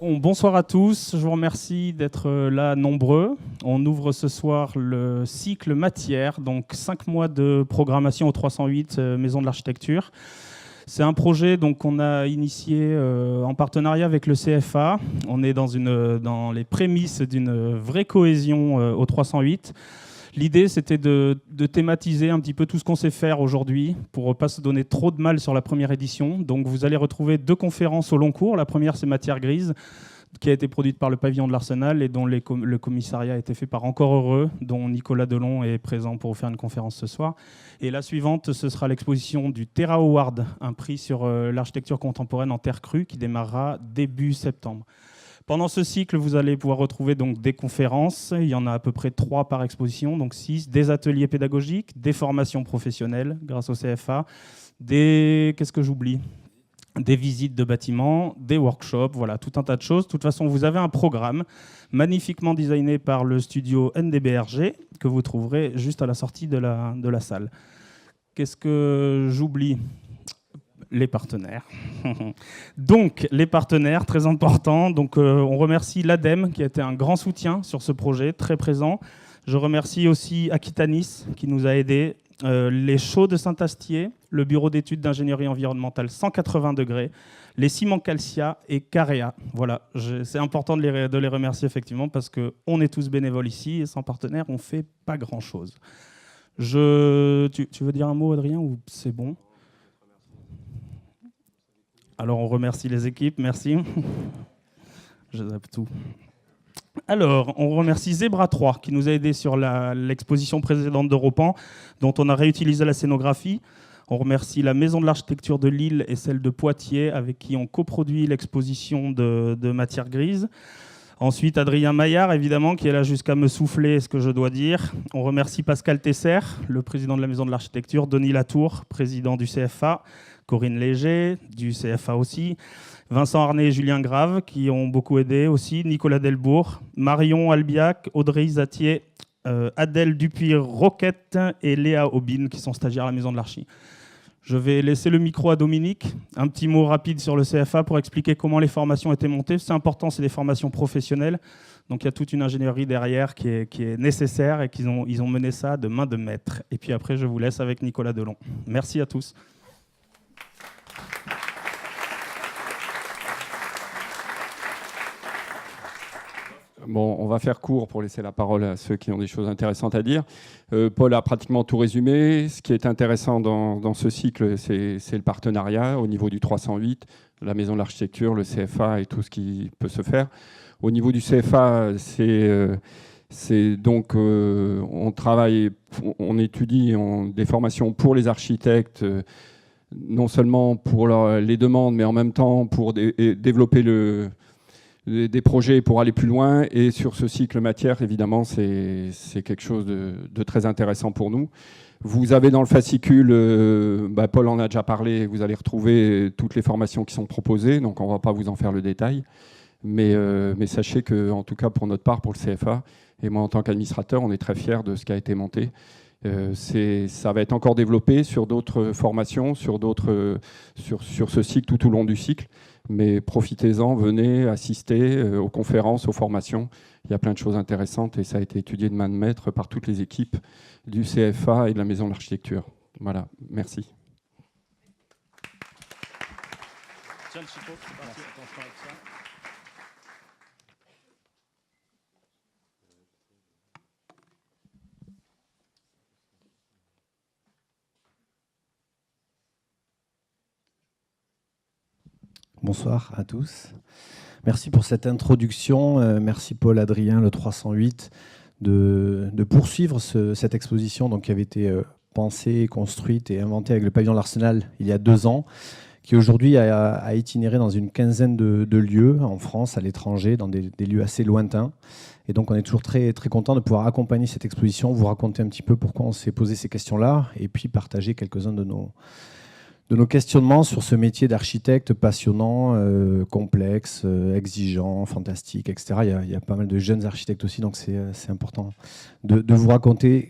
Bonsoir à tous, je vous remercie d'être là nombreux. On ouvre ce soir le cycle matière, donc 5 mois de programmation au 308 Maison de l'Architecture. C'est un projet qu'on a initié en partenariat avec le CFA. On est dans les prémices d'une vraie cohésion au 308. L'idée, c'était de thématiser un petit peu tout ce qu'on sait faire aujourd'hui pour ne pas se donner trop de mal sur la première édition. Donc, vous allez retrouver 2 conférences au long cours. La première, c'est Matière grise, qui a été produite par le Pavillon de l'Arsenal et dont le commissariat a été fait par Encore Heureux, dont Nicolas Delon est présent pour vous faire une conférence ce soir. Et la suivante, ce sera l'exposition du Terra Award, un prix sur l'architecture contemporaine en terre crue qui démarrera début septembre. Pendant ce cycle, vous allez pouvoir retrouver donc des conférences. Il y en a à peu près 3 par exposition, donc 6. Des ateliers pédagogiques, des formations professionnelles grâce au CFA, qu'est-ce que j'oublie ? Des visites de bâtiments, des workshops, voilà, tout un tas de choses. De toute façon, vous avez un programme magnifiquement designé par le studio NDBRG que vous trouverez juste à la sortie de la salle. Qu'est-ce que j'oublie ? Les partenaires. Donc, les partenaires, très importants. Donc, on remercie l'ADEME qui a été un grand soutien sur ce projet, très présent. Je remercie aussi Aquitanis qui nous a aidés, les Chaux de Saint-Astier, le bureau d'études d'ingénierie environnementale 180 degrés, les Ciments Calcia et Carea. Voilà, c'est important de les remercier effectivement parce qu'on est tous bénévoles ici et sans partenaires, on ne fait pas grand-chose. Tu veux dire un mot, Adrien, ou c'est bon ? Alors, on remercie les équipes, merci. Je zappe tout. Alors, on remercie Zebra 3 qui nous a aidés sur l'exposition précédente d'Europan, dont on a réutilisé la scénographie. On remercie la Maison de l'Architecture de Lille et celle de Poitiers, avec qui on coproduit l'exposition de Matière grise. Ensuite, Adrien Maillard, évidemment, qui est là jusqu'à me souffler ce que je dois dire. On remercie Pascal Tesser, le président de la Maison de l'Architecture, Denis Latour, président du CFA, Corinne Léger, du CFA aussi, Vincent Arnay et Julien Grave, qui ont beaucoup aidé aussi, Nicolas Delbourg, Marion Albiac, Audrey Zatier, Adèle Dupuis-Roquette et Léa Aubin, qui sont stagiaires à la Maison de l'Archi. Je vais laisser le micro à Dominique. Un petit mot rapide sur le CFA pour expliquer comment les formations étaient montées. C'est important, c'est des formations professionnelles. Donc il y a toute une ingénierie derrière qui est nécessaire et ils ont mené ça de main de maître. Et puis après, je vous laisse avec Nicolas Delon. Merci à tous. Bon, on va faire court pour laisser la parole à ceux qui ont des choses intéressantes à dire. Paul a pratiquement tout résumé. Ce qui est intéressant dans ce cycle, c'est le partenariat au niveau du 308, la Maison de l'Architecture, le CFA et tout ce qui peut se faire. Au niveau du CFA, c'est donc on travaille, on étudie des formations pour les architectes, non seulement pour les demandes, mais en même temps pour développer des projets pour aller plus loin. Et sur ce cycle matière, évidemment, c'est quelque chose de très intéressant pour nous. Vous avez dans le fascicule, Paul en a déjà parlé, vous allez retrouver toutes les formations qui sont proposées, donc on ne va pas vous en faire le détail. Mais sachez que, en tout cas pour notre part, pour le CFA, et moi en tant qu'administrateur, on est très fiers de ce qui a été monté. Ça va être encore développé sur d'autres formations, sur ce cycle, tout au long du cycle. Mais profitez-en, venez assister aux conférences, aux formations. Il y a plein de choses intéressantes et ça a été étudié de main de maître par toutes les équipes du CFA et de la Maison de l'Architecture. Voilà, merci. Bonsoir à tous. Merci pour cette introduction. Merci Paul, Adrien, le 308, de poursuivre cette exposition donc, qui avait été pensée, construite et inventée avec le Pavillon de l'Arsenal il y a 2 ans, qui aujourd'hui a itinéré dans une quinzaine de lieux en France, à l'étranger, dans des lieux assez lointains. Et donc on est toujours très, très content de pouvoir accompagner cette exposition, vous raconter un petit peu pourquoi on s'est posé ces questions-là et puis partager quelques-uns de nos questionnements sur ce métier d'architecte passionnant, complexe, exigeant, fantastique, etc. Il y a pas mal de jeunes architectes aussi, donc c'est important de vous raconter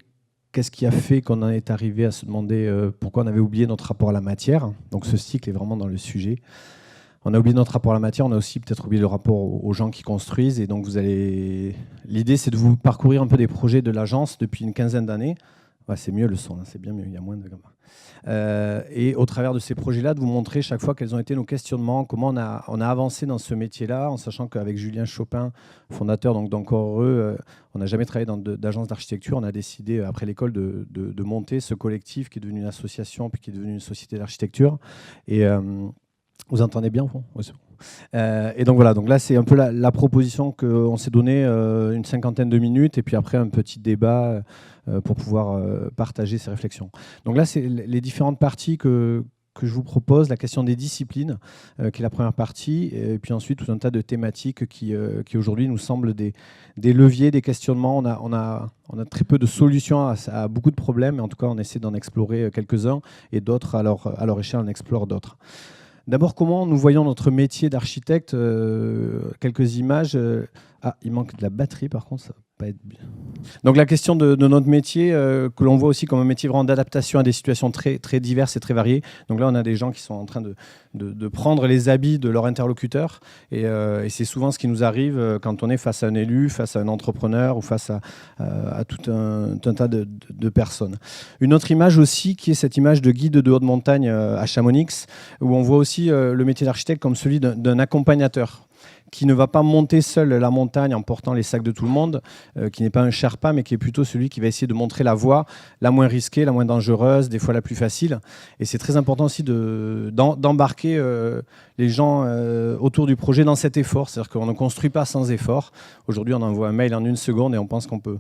qu'est-ce qui a fait qu'on en est arrivé à se demander pourquoi on avait oublié notre rapport à la matière. Donc ce cycle est vraiment dans le sujet. On a oublié notre rapport à la matière, on a aussi peut-être oublié le rapport aux gens qui construisent. Et donc, l'idée, c'est de vous parcourir un peu des projets de l'agence depuis une quinzaine d'années. Ouais, c'est mieux le son, c'est bien mieux, il y a moins de gamma. Et au travers de ces projets-là, de vous montrer chaque fois quels ont été nos questionnements, comment on a avancé dans ce métier-là, en sachant qu'avec Julien Chopin, fondateur d'Encore Heureux, on n'a jamais travaillé d'agence d'architecture. On a décidé, après l'école, de monter ce collectif qui est devenu une association, puis qui est devenu une société d'architecture. Et vous entendez bien, oui, c'est bon. Et donc voilà, donc là c'est un peu la proposition qu'on s'est donnée, une 50aine de minutes, et puis après un petit débat pour pouvoir partager ces réflexions. Donc là c'est les différentes parties que je vous propose, la question des disciplines, qui est la première partie, et puis ensuite tout un tas de thématiques qui aujourd'hui nous semblent des leviers, des questionnements. On a très peu de solutions à beaucoup de problèmes, mais en tout cas on essaie d'en explorer quelques-uns, et d'autres à leur échelle on explore d'autres. D'abord, comment nous voyons notre métier d'architecte, quelques images. Ah, il manque de la batterie par contre, ça va pas être bien. Donc la question de notre métier, que l'on voit aussi comme un métier vraiment d'adaptation à des situations très, très diverses et très variées. Donc là, on a des gens qui sont en train de prendre les habits de leur interlocuteur, et c'est souvent ce qui nous arrive quand on est face à un élu, face à un entrepreneur ou face à tout un tas de personnes. Une autre image aussi, qui est cette image de guide de haute montagne à Chamonix, où on voit aussi le métier d'architecte comme celui d'un accompagnateur, qui ne va pas monter seul la montagne en portant les sacs de tout le monde, qui n'est pas un Sherpa, mais qui est plutôt celui qui va essayer de montrer la voie la moins risquée, la moins dangereuse, des fois la plus facile. Et c'est très important aussi d'embarquer les gens autour du projet dans cet effort. C'est-à-dire qu'on ne construit pas sans effort. Aujourd'hui, on envoie un mail en 1 seconde et on pense qu'on peut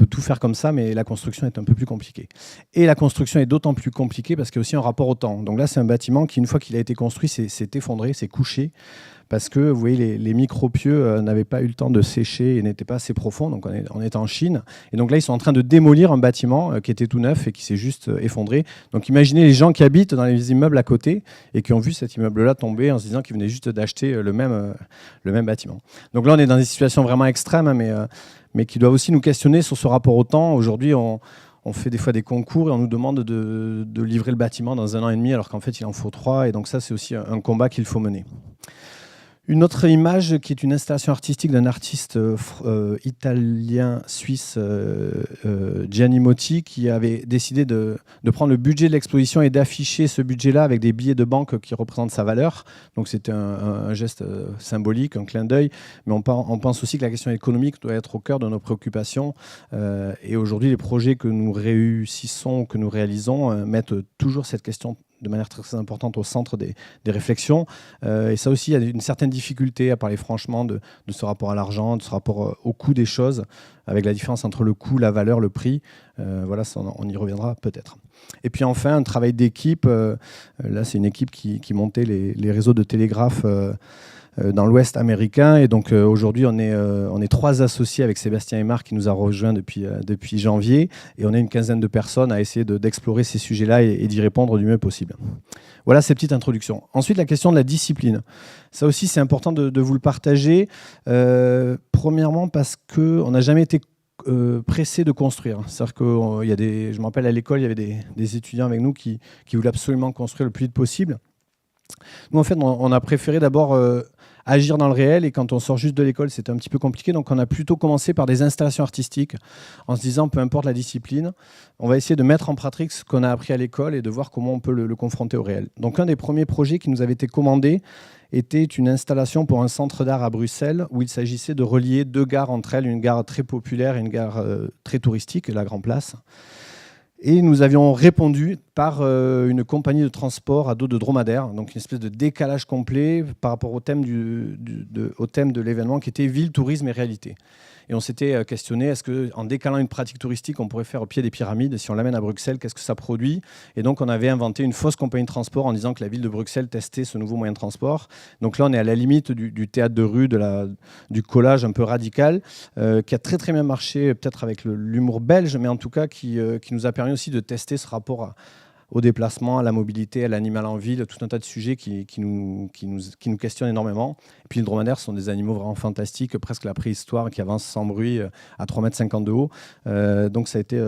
tout faire comme ça, mais la construction est un peu plus compliquée. Et la construction est d'autant plus compliquée parce qu'il y a aussi un rapport au temps. Donc là, c'est un bâtiment qui, une fois qu'il a été construit, s'est effondré, s'est couché, parce que vous voyez, les micropieux n'avaient pas eu le temps de sécher et n'étaient pas assez profonds. Donc on est en Chine. Et donc là, ils sont en train de démolir un bâtiment qui était tout neuf et qui s'est juste effondré. Donc imaginez les gens qui habitent dans les immeubles à côté et qui ont vu cet immeuble-là tomber en se disant qu'ils venaient juste d'acheter le même bâtiment. Donc là, on est dans des situations vraiment extrêmes, hein, mais qui doivent aussi nous questionner sur ce rapport au temps. Aujourd'hui, on fait des fois des concours et on nous demande de livrer le bâtiment dans 1 an et demi, alors qu'en fait, il en faut 3. Et donc ça, c'est aussi un combat qu'il faut mener. Une autre image qui est une installation artistique d'un artiste italien-suisse, Gianni Motti, qui avait décidé de prendre le budget de l'exposition et d'afficher ce budget-là avec des billets de banque qui représentent sa valeur. Donc c'était un geste symbolique, un clin d'œil, mais on pense aussi que la question économique doit être au cœur de nos préoccupations. Et aujourd'hui, les projets que nous réussissons, que nous réalisons, mettent toujours cette question de manière très, très importante au centre des réflexions. Et ça aussi, il y a une certaine difficulté à parler franchement de ce rapport à l'argent, de ce rapport au coût des choses, avec la différence entre le coût, la valeur, le prix. Voilà, ça, on y reviendra peut-être. Et puis enfin, un travail d'équipe. Là, c'est une équipe qui montait les réseaux de télégraphe dans l'Ouest américain. Et donc aujourd'hui, on est 3 associés avec Sébastien Aymar qui nous a rejoints depuis janvier. Et on est une quinzaine de personnes à essayer d'explorer ces sujets-là et d'y répondre du mieux possible. Voilà ces petites introductions. Ensuite, la question de la discipline. Ça aussi, c'est important de vous le partager. Premièrement, parce qu'on n'a jamais été pressé de construire. C'est-à-dire que je me rappelle à l'école, il y avait des étudiants avec nous qui voulaient absolument construire le plus vite possible. Nous, en fait, on a préféré d'abord agir dans le réel, et quand on sort juste de l'école, c'était un petit peu compliqué. Donc, on a plutôt commencé par des installations artistiques en se disant, peu importe la discipline, on va essayer de mettre en pratique ce qu'on a appris à l'école et de voir comment on peut le confronter au réel. Donc, un des premiers projets qui nous avait été commandé était une installation pour un centre d'art à Bruxelles où il s'agissait de relier 2 gares entre elles, une gare très populaire et une gare très touristique, la Grand Place. Et nous avions répondu par une compagnie de transport à dos de dromadaire, donc une espèce de décalage complet par rapport au thème de l'événement qui était ville, tourisme et réalité. Et on s'était questionné, est-ce qu'en décalant une pratique touristique, on pourrait faire au pied des pyramides? Si on l'amène à Bruxelles, qu'est-ce que ça produit? Et donc, on avait inventé une fausse compagnie de transport en disant que la ville de Bruxelles testait ce nouveau moyen de transport. Donc là, on est à la limite du théâtre de rue, du collage un peu radical, qui a très très bien marché, peut-être avec l'humour belge, mais en tout cas qui nous a permis aussi de tester ce rapport au déplacement, à la mobilité, à l'animal en ville, tout un tas de sujets qui nous questionnent énormément. Et puis les dromadaires sont des animaux vraiment fantastiques, presque la préhistoire, qui avancent sans bruit à 3,50 m de haut. Donc ça a été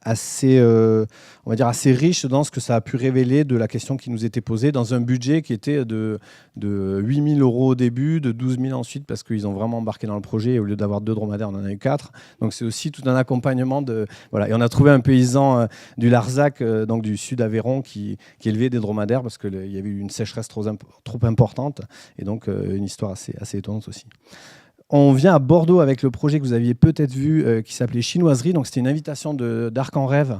assez, on va dire assez riche dans ce que ça a pu révéler de la question qui nous était posée, dans un budget qui était de 8 000 € au début, de 12 000 ensuite, parce qu'ils ont vraiment embarqué dans le projet, et au lieu d'avoir 2 dromadaires, on en a eu 4. Donc c'est aussi tout un accompagnement. Voilà. Et on a trouvé un paysan du Larzac, donc du sud Aveyron, qui élevait des dromadaires, parce qu'il y avait eu une sécheresse trop importante, et donc une histoire assez étonnante aussi. On vient à Bordeaux avec le projet que vous aviez peut-être vu qui s'appelait Chinoiserie. Donc, c'était une invitation d'Arc en Rêve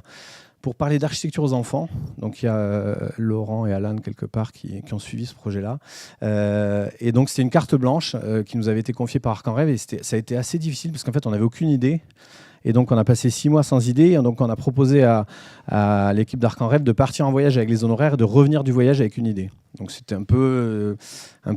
pour parler d'architecture aux enfants. Donc, il y a Laurent et Alan quelque part qui ont suivi ce projet-là. Et donc, c'était une carte blanche qui nous avait été confiée par Arc en Rêve. Et ça a été assez difficile parce qu'en fait, on n'avait aucune idée. Et donc, on a passé 6 mois sans idée. Et donc, on a proposé à l'équipe d'Arc en Rêve de partir en voyage avec les honoraires et de revenir du voyage avec une idée. Donc, c'était un peu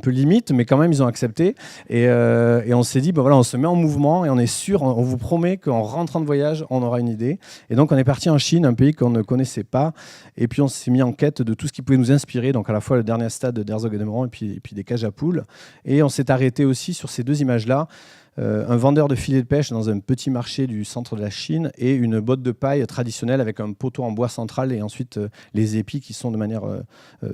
limite, mais quand même, ils ont accepté. Et on s'est dit, voilà, on se met en mouvement et on est sûr, on vous promet qu'en rentrant de voyage, on aura une idée. Et donc, on est parti en Chine, un pays qu'on ne connaissait pas. Et puis, on s'est mis en quête de tout ce qui pouvait nous inspirer. Donc, à la fois le dernier stade d'Herzog et de Meuron et puis des cages à poules. Et on s'est arrêté aussi sur ces 2 images-là. Un vendeur de filets de pêche dans un petit marché du centre de la Chine et une botte de paille traditionnelle avec un poteau en bois central et ensuite les épis qui sont de manière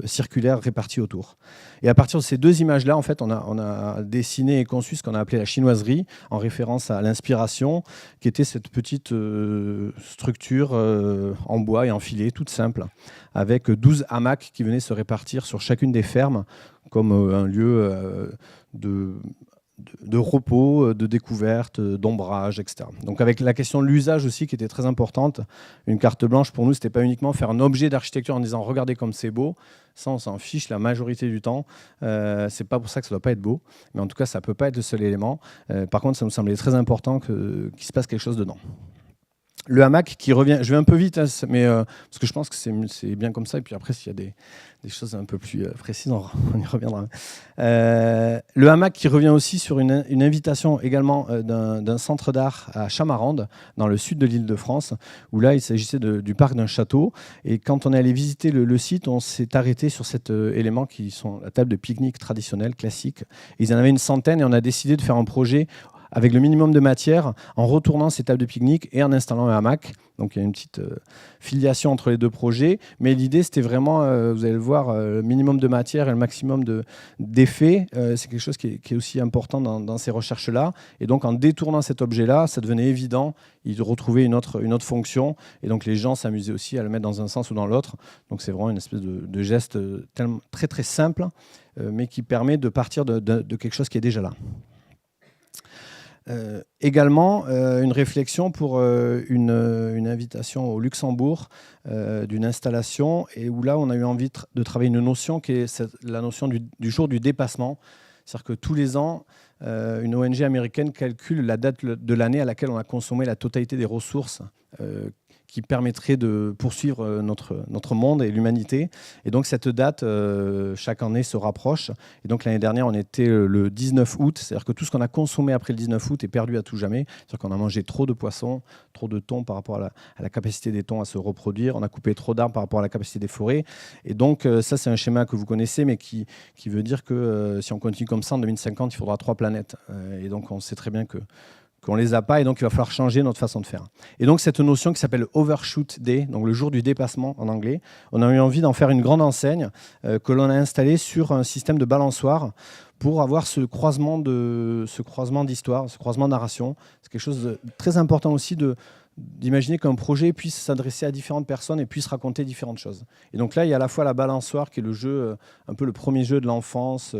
circulaire répartis autour. Et à partir de ces 2 images-là, en fait, on a dessiné et conçu ce qu'on a appelé la chinoiserie, en référence à l'inspiration, qui était cette petite structure en bois et en filet, toute simple, avec 12 hamacs qui venaient se répartir sur chacune des fermes, comme un lieu de repos, de découverte, d'ombrage, etc. Donc avec la question de l'usage aussi qui était très importante, une carte blanche pour nous, c'était pas uniquement faire un objet d'architecture en disant regardez comme c'est beau, ça on s'en fiche la majorité du temps, c'est pas pour ça que ça doit pas être beau, mais en tout cas ça peut pas être le seul élément. Par contre ça nous semblait très important qu'il se passe quelque chose dedans. Le hamac qui revient, je vais un peu vite, hein, mais parce que je pense que c'est bien comme ça, et puis après s'il y a des choses un peu plus précises, on y reviendra. Le hamac qui revient aussi sur une invitation également d'un centre d'art à Chamarande, dans le sud de l'Île-de-France, où là il s'agissait du parc d'un château, et quand on est allé visiter le site, on s'est arrêté sur cet élément qui sont la table de pique-nique traditionnelle, classique. Ils en avaient une centaine, et on a décidé de faire un projet avec le minimum de matière, en retournant ces tables de pique-nique et en installant un hamac. Donc il y a une petite filiation entre les 2 projets. Mais l'idée, c'était vraiment, vous allez le voir, le minimum de matière et le maximum d'effets. C'est quelque chose qui est aussi important dans ces recherches-là. Et donc en détournant cet objet-là, ça devenait évident. Il retrouvait une autre fonction. Et donc les gens s'amusaient aussi à le mettre dans un sens ou dans l'autre. Donc c'est vraiment une espèce de geste très très simple, mais qui permet de partir de quelque chose qui est déjà là. Également une réflexion pour une invitation au Luxembourg d'une installation, et où là on a eu envie de travailler une notion qui est la notion du jour du dépassement. C'est-à-dire que tous les ans, une ONG américaine calcule la date de l'année à laquelle on a consommé la totalité des ressources qui permettrait de poursuivre notre monde et l'humanité. Et donc cette date, chaque année, se rapproche. Et donc l'année dernière, on était le 19 août. C'est-à-dire que tout ce qu'on a consommé après le 19 août est perdu à tout jamais. C'est-à-dire qu'on a mangé trop de poissons, trop de thon par rapport à la capacité des thons à se reproduire. On a coupé trop d'arbres par rapport à la capacité des forêts. Et donc ça, c'est un schéma que vous connaissez, mais qui veut dire que si on continue comme ça, en 2050, il faudra 3 planètes. Et donc on sait très bien qu'on ne les a pas, et donc il va falloir changer notre façon de faire. Et donc cette notion qui s'appelle Overshoot Day, donc le jour du dépassement en anglais, on a eu envie d'en faire une grande enseigne que l'on a installée sur un système de balançoire pour avoir ce croisement d'histoire, ce croisement de narration. C'est quelque chose de très important aussi d'imaginer qu'un projet puisse s'adresser à différentes personnes et puisse raconter différentes choses. Et donc là, il y a à la fois la balançoire qui est le jeu, un peu le premier jeu de l'enfance,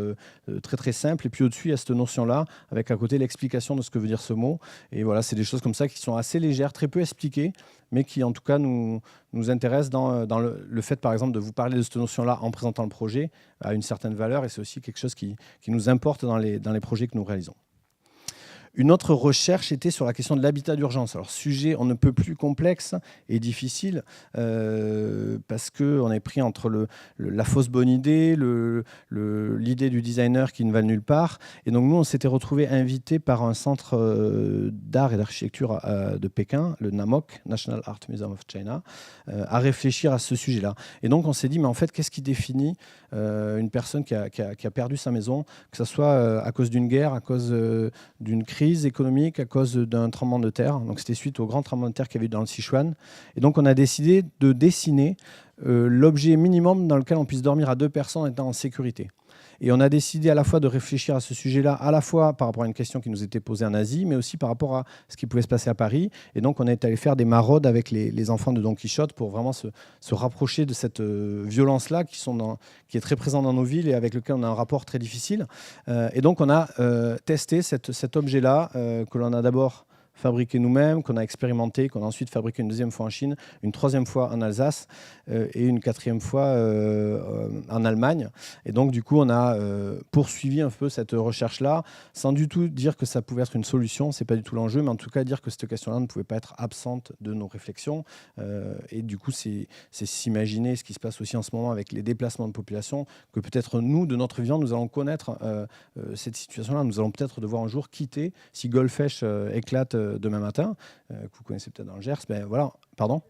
très très simple, et puis au-dessus, il y a cette notion-là, avec à côté l'explication de ce que veut dire ce mot. Et voilà, c'est des choses comme ça qui sont assez légères, très peu expliquées, mais qui en tout cas nous intéressent dans le fait, par exemple, de vous parler de cette notion-là en présentant le projet à une certaine valeur, et c'est aussi quelque chose qui nous importe dans les projets que nous réalisons. Une autre recherche était sur la question de l'habitat d'urgence. Alors, sujet on ne peut plus complexe et difficile parce qu'on est pris entre la fausse bonne idée, l'idée du designer qui ne va nulle part. Et donc, nous, on s'était retrouvés invités par un centre d'art et d'architecture de Pékin, le NAMOC, National Art Museum of China, à réfléchir à ce sujet-là. Et donc, on s'est dit, mais en fait, qu'est-ce qui définit une personne qui a perdu sa maison, que ce soit à cause d'une guerre, à cause d'une crise crise économique à cause d'un tremblement de terre. Donc c'était suite au grand tremblement de terre qu'il y avait eu dans le Sichuan. Et donc on a décidé de dessiner l'objet minimum dans lequel on puisse dormir à 2 personnes en étant en sécurité. Et on a décidé à la fois de réfléchir à ce sujet-là, à la fois par rapport à une question qui nous était posée en Asie, mais aussi par rapport à ce qui pouvait se passer à Paris. Et donc, on est allé faire des maraudes avec les enfants de Don Quichotte pour vraiment se rapprocher de cette violence-là qui est très présente dans nos villes et avec lequel on a un rapport très difficile. Et donc, on a testé cet objet-là que l'on a d'abord fabriqué nous-mêmes, qu'on a expérimenté, qu'on a ensuite fabriqué une 2e fois en Chine, une 3e fois en Alsace et une 4e fois en Allemagne. Et donc, du coup, on a poursuivi un peu cette recherche-là, sans du tout dire que ça pouvait être une solution, c'est pas du tout l'enjeu, mais en tout cas dire que cette question-là ne pouvait pas être absente de nos réflexions. Et du coup, c'est s'imaginer ce qui se passe aussi en ce moment avec les déplacements de population, que peut-être nous, de notre vivant, nous allons connaître cette situation-là. Nous allons peut-être devoir un jour quitter, si Golfech éclate demain matin, que vous connaissez peut-être dans le Gers, ben voilà, pardon.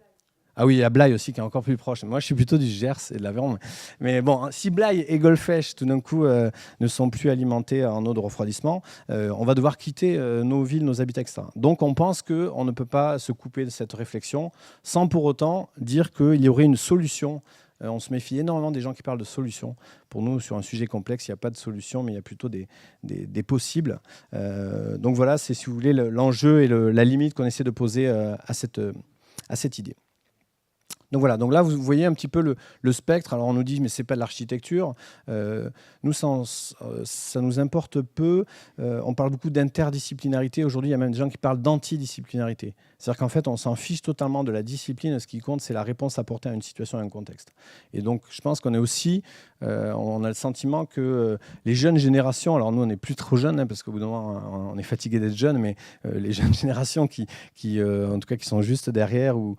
Ah oui, il y a Blaye aussi qui est encore plus proche. Moi, je suis plutôt du Gers et de l'Aveyron. Mais bon, si Blaye et Golfech, tout d'un coup, ne sont plus alimentés en eau de refroidissement, on va devoir quitter nos villes, nos habitats, etc. Donc, on pense qu'on ne peut pas se couper de cette réflexion sans pour autant dire qu'il y aurait une solution. On se méfie énormément des gens qui parlent de solutions. Pour nous, sur un sujet complexe, il n'y a pas de solution, mais il y a plutôt des possibles. Donc voilà, c'est, si vous voulez, l'enjeu et la limite qu'on essaie de poser à cette idée. Donc voilà, donc là vous voyez un petit peu le spectre. Alors on nous dit mais c'est pas de l'architecture. Nous ça nous importe peu. On parle beaucoup d'interdisciplinarité. Aujourd'hui il y a même des gens qui parlent d'antidisciplinarité. C'est-à-dire qu'en fait on s'en fiche totalement de la discipline. Ce qui compte c'est la réponse apportée à une situation, à un contexte. Et donc je pense qu'on est aussi, on a le sentiment que les jeunes générations, alors nous on n'est plus trop jeunes hein, parce qu'au bout d'un moment on est fatigué d'être jeunes, mais les jeunes générations qui en tout cas qui sont juste derrière ou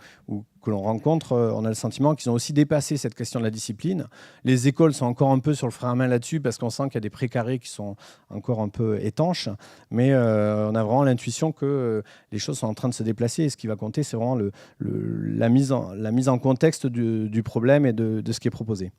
que l'on rencontre, on a le sentiment qu'ils ont aussi dépassé cette question de la discipline. Les écoles sont encore un peu sur le frein à main là-dessus parce qu'on sent qu'il y a des précarés qui sont encore un peu étanches, mais on a vraiment l'intuition que les choses sont en train de se déplacer et ce qui va compter, c'est vraiment la mise en contexte du problème et de ce qui est proposé.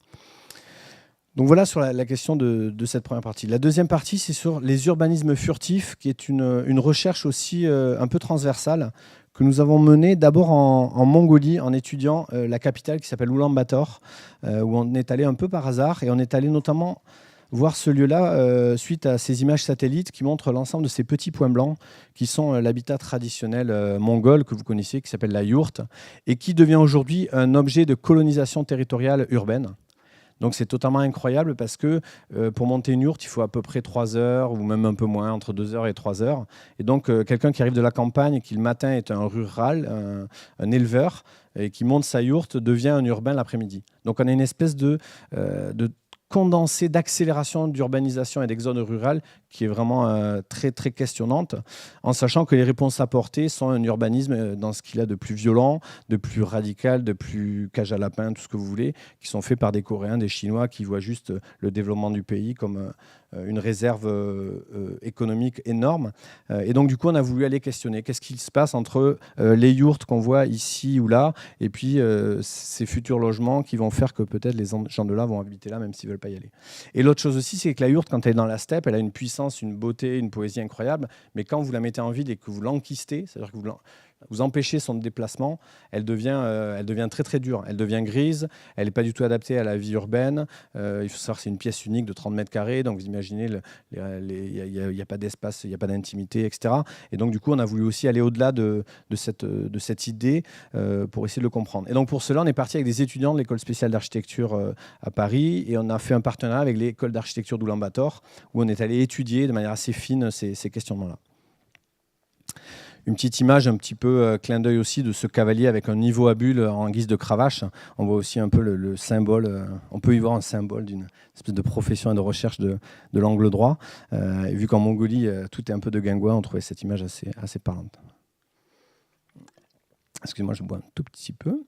Donc voilà sur la question de cette première partie. La deuxième partie, c'est sur les urbanismes furtifs, qui est une recherche aussi un peu transversale, que nous avons menée d'abord en Mongolie, en étudiant la capitale qui s'appelle Oulan-Bator, où on est allé un peu par hasard, et on est allé notamment voir ce lieu-là suite à ces images satellites qui montrent l'ensemble de ces petits points blancs qui sont l'habitat traditionnel mongol que vous connaissez, qui s'appelle la yourte, et qui devient aujourd'hui un objet de colonisation territoriale urbaine. Donc c'est totalement incroyable parce que pour monter une yourte, il faut à peu près 3 heures ou même un peu moins, entre 2 heures et 3 heures. Et donc quelqu'un qui arrive de la campagne et qui le matin est un rural, un éleveur, et qui monte sa yourte devient un urbain l'après-midi. Donc on a une espèce de condensé d'accélération d'urbanisation et d'exode rural qui est vraiment très, très questionnante, en sachant que les réponses apportées sont un urbanisme dans ce qu'il y a de plus violent, de plus radical, de plus cage à lapin, tout ce que vous voulez, qui sont faits par des Coréens, des Chinois, qui voient juste le développement du pays comme une réserve économique énorme. Et donc, du coup, on a voulu aller questionner qu'est-ce qui se passe entre les yourtes qu'on voit ici ou là, et puis ces futurs logements qui vont faire que peut-être les gens de là vont habiter là, même s'ils ne veulent pas y aller. Et l'autre chose aussi, c'est que la yourte, quand elle est dans la steppe, elle a une puissance, une beauté, une poésie incroyable, mais quand vous la mettez en vide et que vous l'enquistez, c'est-à-dire que vous empêchez son déplacement, elle devient très très dure, elle devient grise, elle n'est pas du tout adaptée à la vie urbaine. Il faut savoir que c'est une pièce unique de 30 mètres carrés, donc vous imaginez, il n'y a pas d'espace, il n'y a pas d'intimité, etc. Et donc du coup, on a voulu aussi aller au-delà de cette idée pour essayer de le comprendre. Et donc pour cela, on est parti avec des étudiants de l'école spéciale d'architecture à Paris, et on a fait un partenariat avec l'école d'architecture d'Oulan-Bator, où on est allé étudier de manière assez fine ces questionnements-là. Une petite image, un petit peu clin d'œil aussi de ce cavalier avec un niveau à bulles en guise de cravache. On voit aussi un peu le symbole, on peut y voir un symbole d'une espèce de profession et de recherche de l'angle droit. Et vu qu'en Mongolie, tout est un peu de guingois, on trouvait cette image assez parlante. Excusez-moi, je bois un tout petit peu.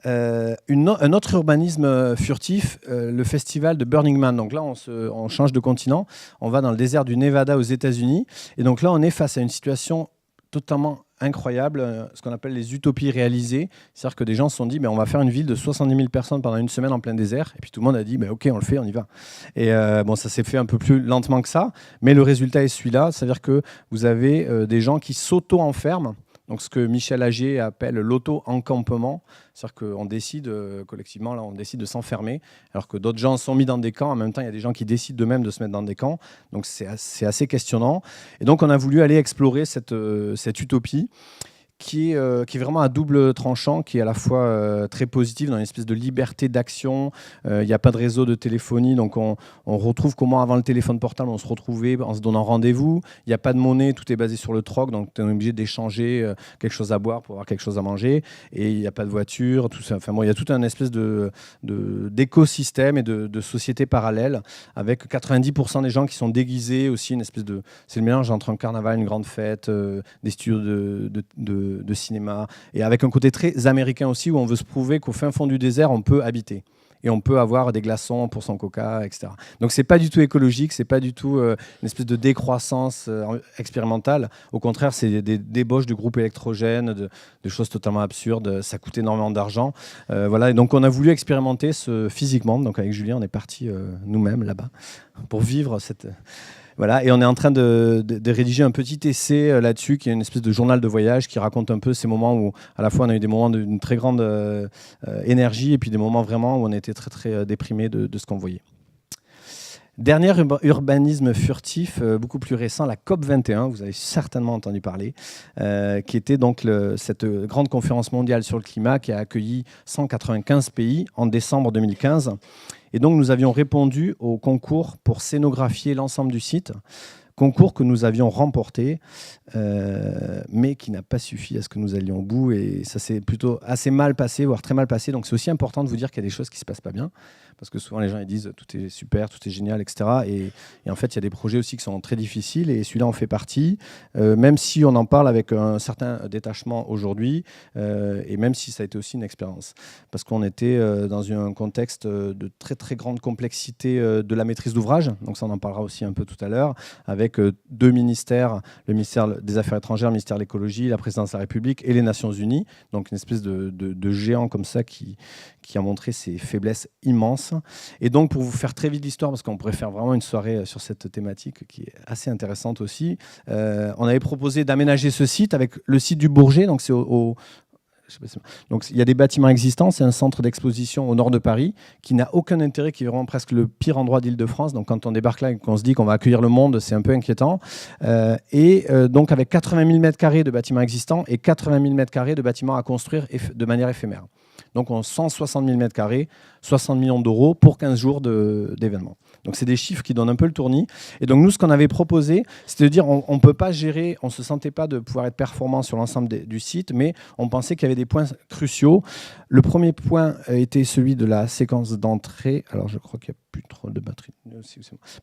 Un autre urbanisme furtif, le festival de Burning Man. Donc là, on change de continent. On va dans le désert du Nevada aux États-Unis. Et donc là, on est face à une situation totalement incroyables, ce qu'on appelle les utopies réalisées. C'est-à-dire que des gens se sont dit, on va faire une ville de 70 000 personnes pendant une semaine en plein désert. Et puis tout le monde a dit, OK, on le fait, on y va. Et ça s'est fait un peu plus lentement que ça. Mais le résultat est celui-là. C'est-à-dire que vous avez des gens qui s'auto-enferment. Donc, ce que Michel Agier appelle l'auto-encampement, c'est-à-dire qu'on décide collectivement, là, on décide de s'enfermer, alors que d'autres gens sont mis dans des camps. En même temps, il y a des gens qui décident d'eux-mêmes de se mettre dans des camps. Donc, c'est assez questionnant. Et donc, on a voulu aller explorer cette utopie qui est vraiment à double tranchant, qui est à la fois très positive dans une espèce de liberté d'action. Il n'y a pas de réseau de téléphonie, donc on retrouve comment avant le téléphone portable on se retrouvait en se donnant rendez-vous. Il n'y a pas de monnaie, tout est basé sur le troc, donc on est obligé d'échanger quelque chose à boire pour avoir quelque chose à manger. Et il n'y a pas de voiture, tout ça. Enfin, il y a tout un espèce d'écosystème et de société parallèle avec 90% des gens qui sont déguisés aussi, c'est le mélange entre un carnaval, une grande fête, des studios de cinéma, et avec un côté très américain aussi, où on veut se prouver qu'au fin fond du désert, on peut habiter. Et on peut avoir des glaçons pour son coca, etc. Donc c'est pas du tout écologique, c'est pas du tout une espèce de décroissance expérimentale. Au contraire, c'est des débauches de groupes électrogènes, de choses totalement absurdes. Ça coûte énormément d'argent. Voilà. Et donc on a voulu expérimenter physiquement. Donc avec Julien, on est parti nous-mêmes là-bas pour vivre cette... Voilà, et on est en train de rédiger un petit essai là-dessus, qui est une espèce de journal de voyage qui raconte un peu ces moments où, à la fois, on a eu des moments d'une très grande énergie et puis des moments vraiment où on était très, très déprimés de ce qu'on voyait. Dernier urbanisme furtif, beaucoup plus récent, la COP21, vous avez certainement entendu parler, qui était donc cette grande conférence mondiale sur le climat qui a accueilli 195 pays en décembre 2015. Et donc, nous avions répondu au concours pour scénographier l'ensemble du site, concours que nous avions remporté, mais qui n'a pas suffi à ce que nous allions au bout. Et ça s'est plutôt assez mal passé, voire très mal passé. Donc, c'est aussi important de vous dire qu'il y a des choses qui ne se passent pas bien, parce que souvent, les gens ils disent « tout est super, tout est génial, etc. » Et en fait, il y a des projets aussi qui sont très difficiles, et celui-là en fait partie, même si on en parle avec un certain détachement aujourd'hui, et même si ça a été aussi une expérience. Parce qu'on était dans un contexte de très, très grande complexité de la maîtrise d'ouvrage, donc ça, on en parlera aussi un peu tout à l'heure, avec deux ministères, le ministère des Affaires étrangères, le ministère de l'écologie, la présidence de la République et les Nations Unies, donc une espèce de géant comme ça qui a montré ses faiblesses immenses. Et donc, pour vous faire très vite l'histoire, parce qu'on pourrait faire vraiment une soirée sur cette thématique qui est assez intéressante aussi, on avait proposé d'aménager ce site avec le site du Bourget, donc c'est donc il y a des bâtiments existants, c'est un centre d'exposition au nord de Paris qui n'a aucun intérêt, qui est vraiment presque le pire endroit d'Île-de-France. Donc quand on débarque là et qu'on se dit qu'on va accueillir le monde, c'est un peu inquiétant. Donc avec 80 000 m² de bâtiments existants et 80 000 m² de bâtiments à construire de manière éphémère. Donc on a 160 000 m², 60 millions d'euros pour 15 jours d'événements. Donc c'est des chiffres qui donnent un peu le tournis. Et donc nous, ce qu'on avait proposé, c'était de dire on ne peut pas gérer, on ne se sentait pas de pouvoir être performant sur l'ensemble du site, mais on pensait qu'il y avait des points cruciaux. Le premier point était celui de la séquence d'entrée. Alors je crois qu'il n'y a plus trop de batterie.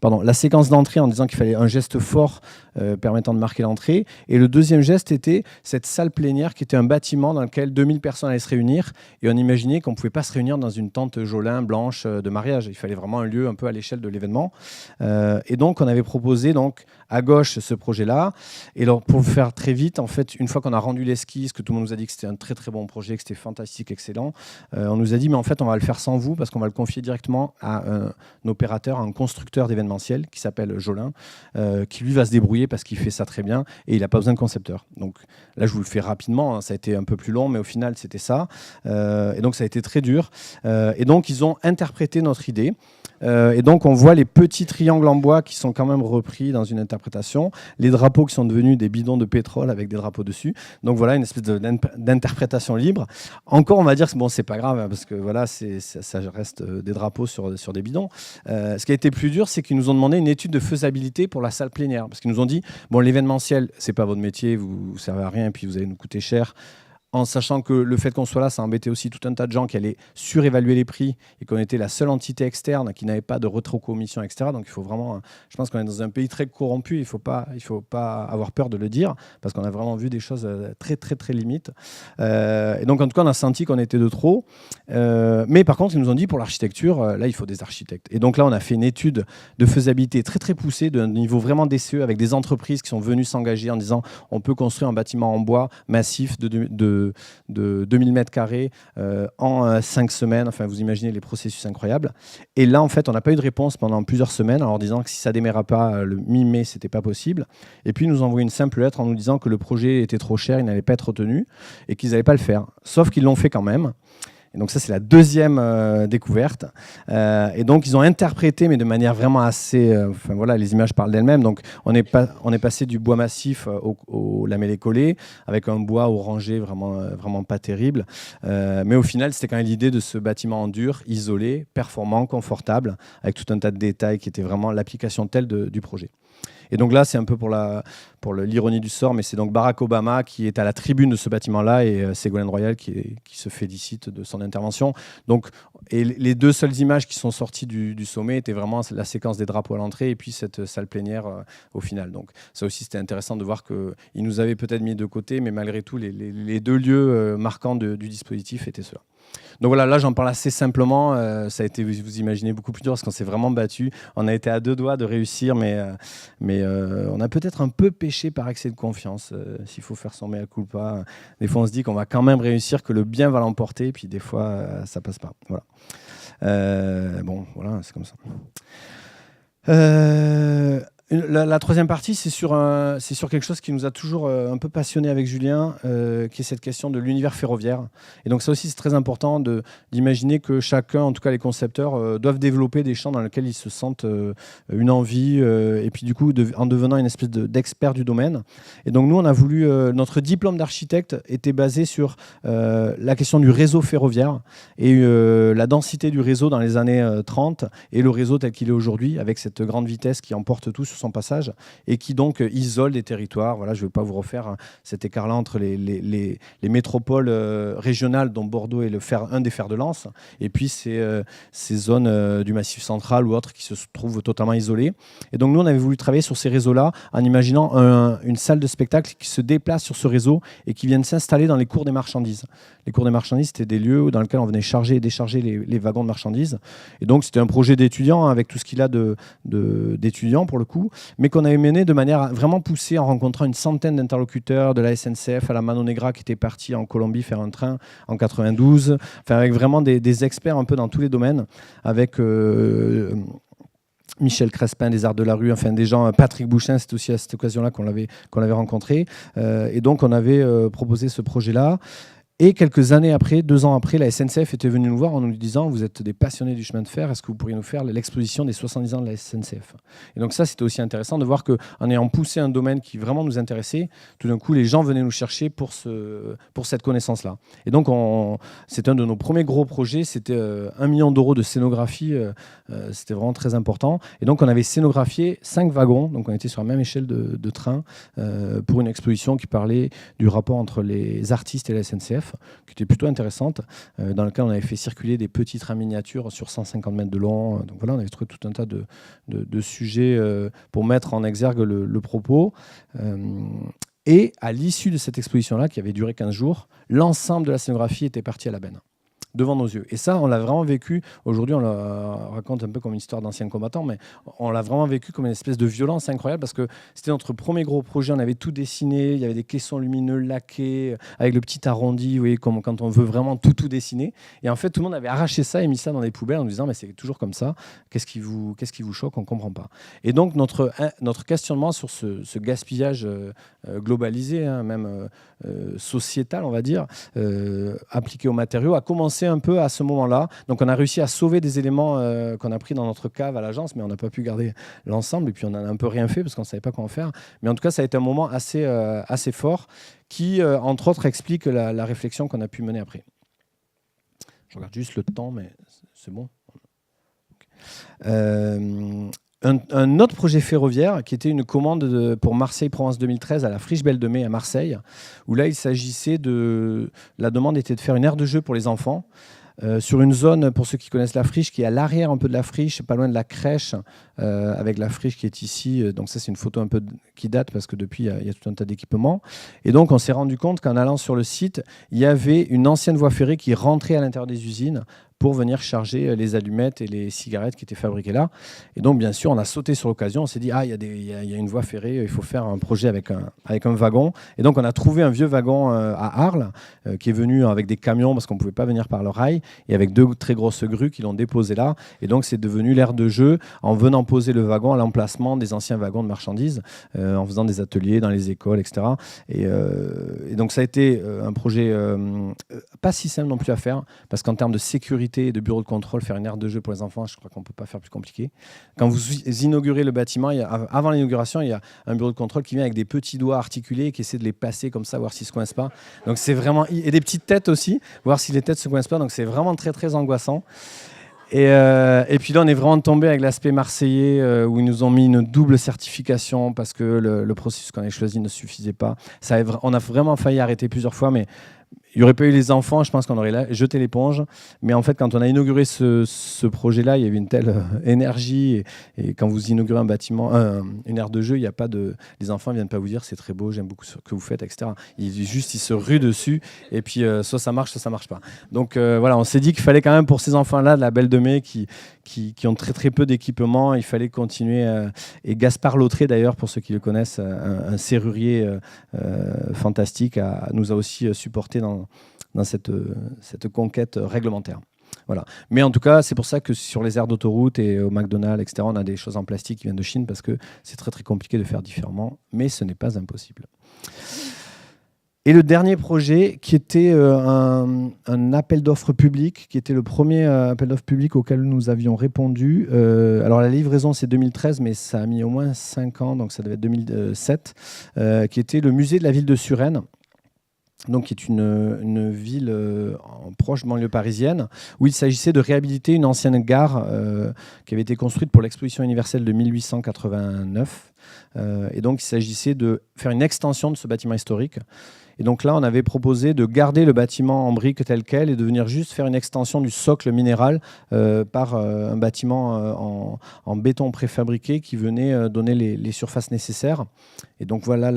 Pardon, la séquence d'entrée en disant qu'il fallait un geste fort permettant de marquer l'entrée. Et le deuxième geste était cette salle plénière qui était un bâtiment dans lequel 2000 personnes allaient se réunir. Et on imaginait qu'on ne pouvait pas se réunir dans une tente Jolin blanche de mariage. Il fallait vraiment un lieu un peu à l'échelle de l'événement. Et donc, on avait proposé donc, à gauche ce projet-là. Et alors, pour le faire très vite, en fait, une fois qu'on a rendu l'esquisse, que tout le monde nous a dit que c'était un très très bon projet, que c'était fantastique, excellent, on nous a dit, mais en fait, on va le faire sans vous parce qu'on va le confier directement à un opérateur, un constructeur d'événementiel qui s'appelle Jolin, qui lui va se débrouiller parce qu'il fait ça très bien et il n'a pas besoin de concepteur. Donc là, je vous le fais rapidement, hein, ça a été un peu plus long, mais au final, c'était ça. Et donc, ça a été très dur. Et donc, ils ont interprété notre idée. Et donc, on voit les petits triangles en bois qui sont quand même repris dans une interprétation, les drapeaux qui sont devenus des bidons de pétrole avec des drapeaux dessus. Donc voilà, une espèce d'interprétation libre. Encore, on va dire que bon, c'est pas grave, hein, parce que voilà, ça reste des drapeaux sur des bidons. Ce qui a été plus dur, c'est qu'ils nous ont demandé une étude de faisabilité pour la salle plénière, parce qu'ils nous ont dit, bon, l'événementiel, c'est pas votre métier, vous servez à rien, et puis vous allez nous coûter cher. en sachant que le fait qu'on soit là, ça embêtait aussi tout un tas de gens qui allaient surévaluer les prix et qu'on était la seule entité externe qui n'avait pas de rétrocommission, etc. Donc il faut vraiment, je pense qu'on est dans un pays très corrompu, il faut pas avoir peur de le dire, parce qu'on a vraiment vu des choses très très très limites. Et donc en tout cas, on a senti qu'on était de trop. Mais par contre, ils nous ont dit pour l'architecture, là, il faut des architectes. Et donc là, on a fait une étude de faisabilité très très poussée, d'un niveau vraiment DCE, avec des entreprises qui sont venues s'engager en disant on peut construire un bâtiment en bois massif de 2000 m² en 5 semaines. Enfin, vous imaginez les processus incroyables. Et là, en fait, on n'a pas eu de réponse pendant plusieurs semaines en leur disant que si ça ne démarrait pas le mi-mai, ce n'était pas possible. Et puis, ils nous ont envoyé une simple lettre en nous disant que le projet était trop cher, il n'allait pas être retenu et qu'ils n'allaient pas le faire. Sauf qu'ils l'ont fait quand même. Et donc ça, c'est la deuxième découverte. Et donc, ils ont interprété, mais de manière vraiment assez... enfin voilà, les images parlent d'elles-mêmes. Donc, on est passé du bois massif au lamellé-collé, avec un bois orangé vraiment pas terrible. Mais au final, c'était quand même l'idée de ce bâtiment en dur, isolé, performant, confortable, avec tout un tas de détails qui étaient vraiment l'application telle du projet. Et donc là, c'est un peu pour l'ironie du sort, mais c'est donc Barack Obama qui est à la tribune de ce bâtiment-là et Ségolène Royal qui se félicite de son intervention. Donc, et les deux seules images qui sont sorties du sommet étaient vraiment la séquence des drapeaux à l'entrée et puis cette salle plénière au final. Donc ça aussi, c'était intéressant de voir qu'ils nous avaient peut-être mis de côté, mais malgré tout, les deux lieux marquants du dispositif étaient ceux-là. Donc voilà, là j'en parle assez simplement, ça a été, vous imaginez, beaucoup plus dur parce qu'on s'est vraiment battu, on a été à 2 doigts de réussir, mais on a peut-être un peu péché par excès de confiance, s'il faut faire son mea culpa. Des fois on se dit qu'on va quand même réussir, que le bien va l'emporter, puis des fois ça passe pas. Voilà. Bon, voilà, c'est comme ça. La troisième partie, c'est sur quelque chose qui nous a toujours un peu passionné avec Julien, qui est cette question de l'univers ferroviaire. Et donc ça aussi, c'est très important d'imaginer que chacun, en tout cas les concepteurs, doivent développer des champs dans lesquels ils se sentent une envie, et puis du coup, en devenant une espèce d'expert du domaine. Et donc nous, on a voulu, notre diplôme d'architecte était basé sur la question du réseau ferroviaire et la densité du réseau dans les années 30 et le réseau tel qu'il est aujourd'hui, avec cette grande vitesse qui emporte tout sur son passage et qui donc isole des territoires. Voilà, je ne vais pas vous refaire cet écart-là entre les métropoles régionales dont Bordeaux est un des fers de lance et puis ces zones du Massif central ou autres qui se trouvent totalement isolées. Et donc nous, on avait voulu travailler sur ces réseaux-là en imaginant une salle de spectacle qui se déplace sur ce réseau et qui vienne s'installer dans les cours des marchandises. Les cours des marchandises, c'était des lieux dans lesquels on venait charger et décharger les wagons de marchandises. Et donc c'était un projet d'étudiants avec tout ce qu'il a d'étudiants pour le coup, mais qu'on avait mené de manière vraiment poussée en rencontrant une centaine d'interlocuteurs de la SNCF à la Mano Negra qui était parti en Colombie faire un train en 92, enfin, avec vraiment des experts un peu dans tous les domaines, avec Michel Crespin des Arts de la Rue, enfin des gens, Patrick Bouchin, c'est aussi à cette occasion-là qu'on l'avait rencontré. Et donc on avait proposé ce projet-là. Et quelques années après, 2 ans après, la SNCF était venue nous voir en nous disant « Vous êtes des passionnés du chemin de fer, est-ce que vous pourriez nous faire l'exposition des 70 ans de la SNCF ?» Et donc ça, c'était aussi intéressant de voir qu'en ayant poussé un domaine qui vraiment nous intéressait, tout d'un coup, les gens venaient nous chercher pour cette connaissance-là. Et donc, c'est un de nos premiers gros projets, c'était 1 million d'euros de scénographie, c'était vraiment très important. Et donc, on avait scénographié 5 wagons, donc on était sur la même échelle de train, pour une exposition qui parlait du rapport entre les artistes et la SNCF, qui était plutôt intéressante, dans lequel on avait fait circuler des petits trains miniatures sur 150 mètres de long. Donc voilà, on avait trouvé tout un tas de sujets pour mettre en exergue le propos. Et à l'issue de cette exposition-là, qui avait duré 15 jours, l'ensemble de la scénographie était parti à la benne, devant nos yeux. Et ça, on l'a vraiment vécu. Aujourd'hui, on le raconte un peu comme une histoire d'anciens combattants, mais on l'a vraiment vécu comme une espèce de violence incroyable parce que c'était notre premier gros projet. On avait tout dessiné. Il y avait des caissons lumineux laqués avec le petit arrondi, vous voyez, comme quand on veut vraiment tout dessiner. Et en fait, tout le monde avait arraché ça et mis ça dans des poubelles en nous disant mais c'est toujours comme ça. Qu'est-ce qui vous choque? On ne comprend pas. Et donc, notre questionnement sur ce gaspillage globalisé, hein, même sociétal, on va dire, appliqué aux matériaux, a commencé un peu à ce moment-là. Donc on a réussi à sauver des éléments qu'on a pris dans notre cave à l'agence, mais on n'a pas pu garder l'ensemble et puis on en a un peu rien fait parce qu'on ne savait pas quoi en faire. Mais en tout cas, ça a été un moment assez fort qui, entre autres, explique la réflexion qu'on a pu mener après. Je regarde juste le temps, mais c'est bon. un autre projet ferroviaire qui était une commande pour Marseille-Provence 2013 à la Friche Belle de Mai à Marseille, où là il s'agissait la demande était de faire une aire de jeu pour les enfants. Sur une zone, pour ceux qui connaissent la friche, qui est à l'arrière un peu de la friche, pas loin de la crèche, avec la friche qui est ici. Donc ça, c'est une photo un peu qui date parce que depuis, il y a tout un tas d'équipements. Et donc, on s'est rendu compte qu'en allant sur le site, il y avait une ancienne voie ferrée qui rentrait à l'intérieur des usines pour venir charger les allumettes et les cigarettes qui étaient fabriquées là. Et donc, bien sûr, on a sauté sur l'occasion. On s'est dit, il y a une voie ferrée, il faut faire un projet avec un wagon. Et donc, on a trouvé un vieux wagon à Arles qui est venu avec des camions parce qu'on ne pouvait pas venir par le rail et avec 2 très grosses grues qui l'ont déposé là. Et donc, c'est devenu l'aire de jeu en venant poser le wagon à l'emplacement des anciens wagons de marchandises, en faisant des ateliers dans les écoles, etc. Et donc, ça a été un projet pas si simple non plus à faire parce qu'en termes de sécurité et de bureau de contrôle, faire une aire de jeu pour les enfants, je crois qu'on ne peut pas faire plus compliqué. Quand vous inaugurez le bâtiment, avant l'inauguration, il y a un bureau de contrôle qui vient avec des petits doigts articulés et qui essaie de les passer comme ça, voir s'ils ne se coincent pas. Donc c'est vraiment... Et des petites têtes aussi, voir si les têtes ne se coincent pas. Donc c'est vraiment très, très angoissant. Et puis là, on est vraiment tombé avec l'aspect marseillais où ils nous ont mis une double certification parce que le processus qu'on avait choisi ne suffisait pas. On a vraiment failli arrêter plusieurs fois, mais il n'y aurait pas eu les enfants, je pense qu'on aurait jeté l'éponge. Mais en fait, quand on a inauguré ce projet-là, il y avait une telle énergie. Et quand vous inaugurez un bâtiment, une aire de jeu, il y a pas de... Les enfants ne viennent pas vous dire « c'est très beau, j'aime beaucoup ce que vous faites », etc. Ils se ruent dessus. Et puis, soit ça marche, soit ça ne marche pas. Donc voilà, on s'est dit qu'il fallait quand même pour ces enfants-là de la Belle de Mai qui ont très très peu d'équipement, il fallait continuer. Et Gaspard Lautré, d'ailleurs, pour ceux qui le connaissent, un serrurier fantastique, nous a aussi supporté dans cette conquête réglementaire. Voilà. Mais en tout cas, c'est pour ça que sur les aires d'autoroute et au McDonald's, etc., on a des choses en plastique qui viennent de Chine parce que c'est très très compliqué de faire différemment, mais ce n'est pas impossible. Et le dernier projet, qui était un appel d'offres public, qui était le premier appel d'offres public auquel nous avions répondu. Alors la livraison, c'est 2013, mais ça a mis au moins 5 ans, donc ça devait être 2007, qui était le musée de la ville de Suresnes. Donc, qui est une ville proche de banlieue parisienne, où il s'agissait de réhabiliter une ancienne gare qui avait été construite pour l'exposition universelle de 1889. Et donc, il s'agissait de faire une extension de ce bâtiment historique. Et donc là, on avait proposé de garder le bâtiment en briques tel quel et de venir juste faire une extension du socle minéral par un bâtiment en béton préfabriqué qui venait donner les surfaces nécessaires. Et donc voilà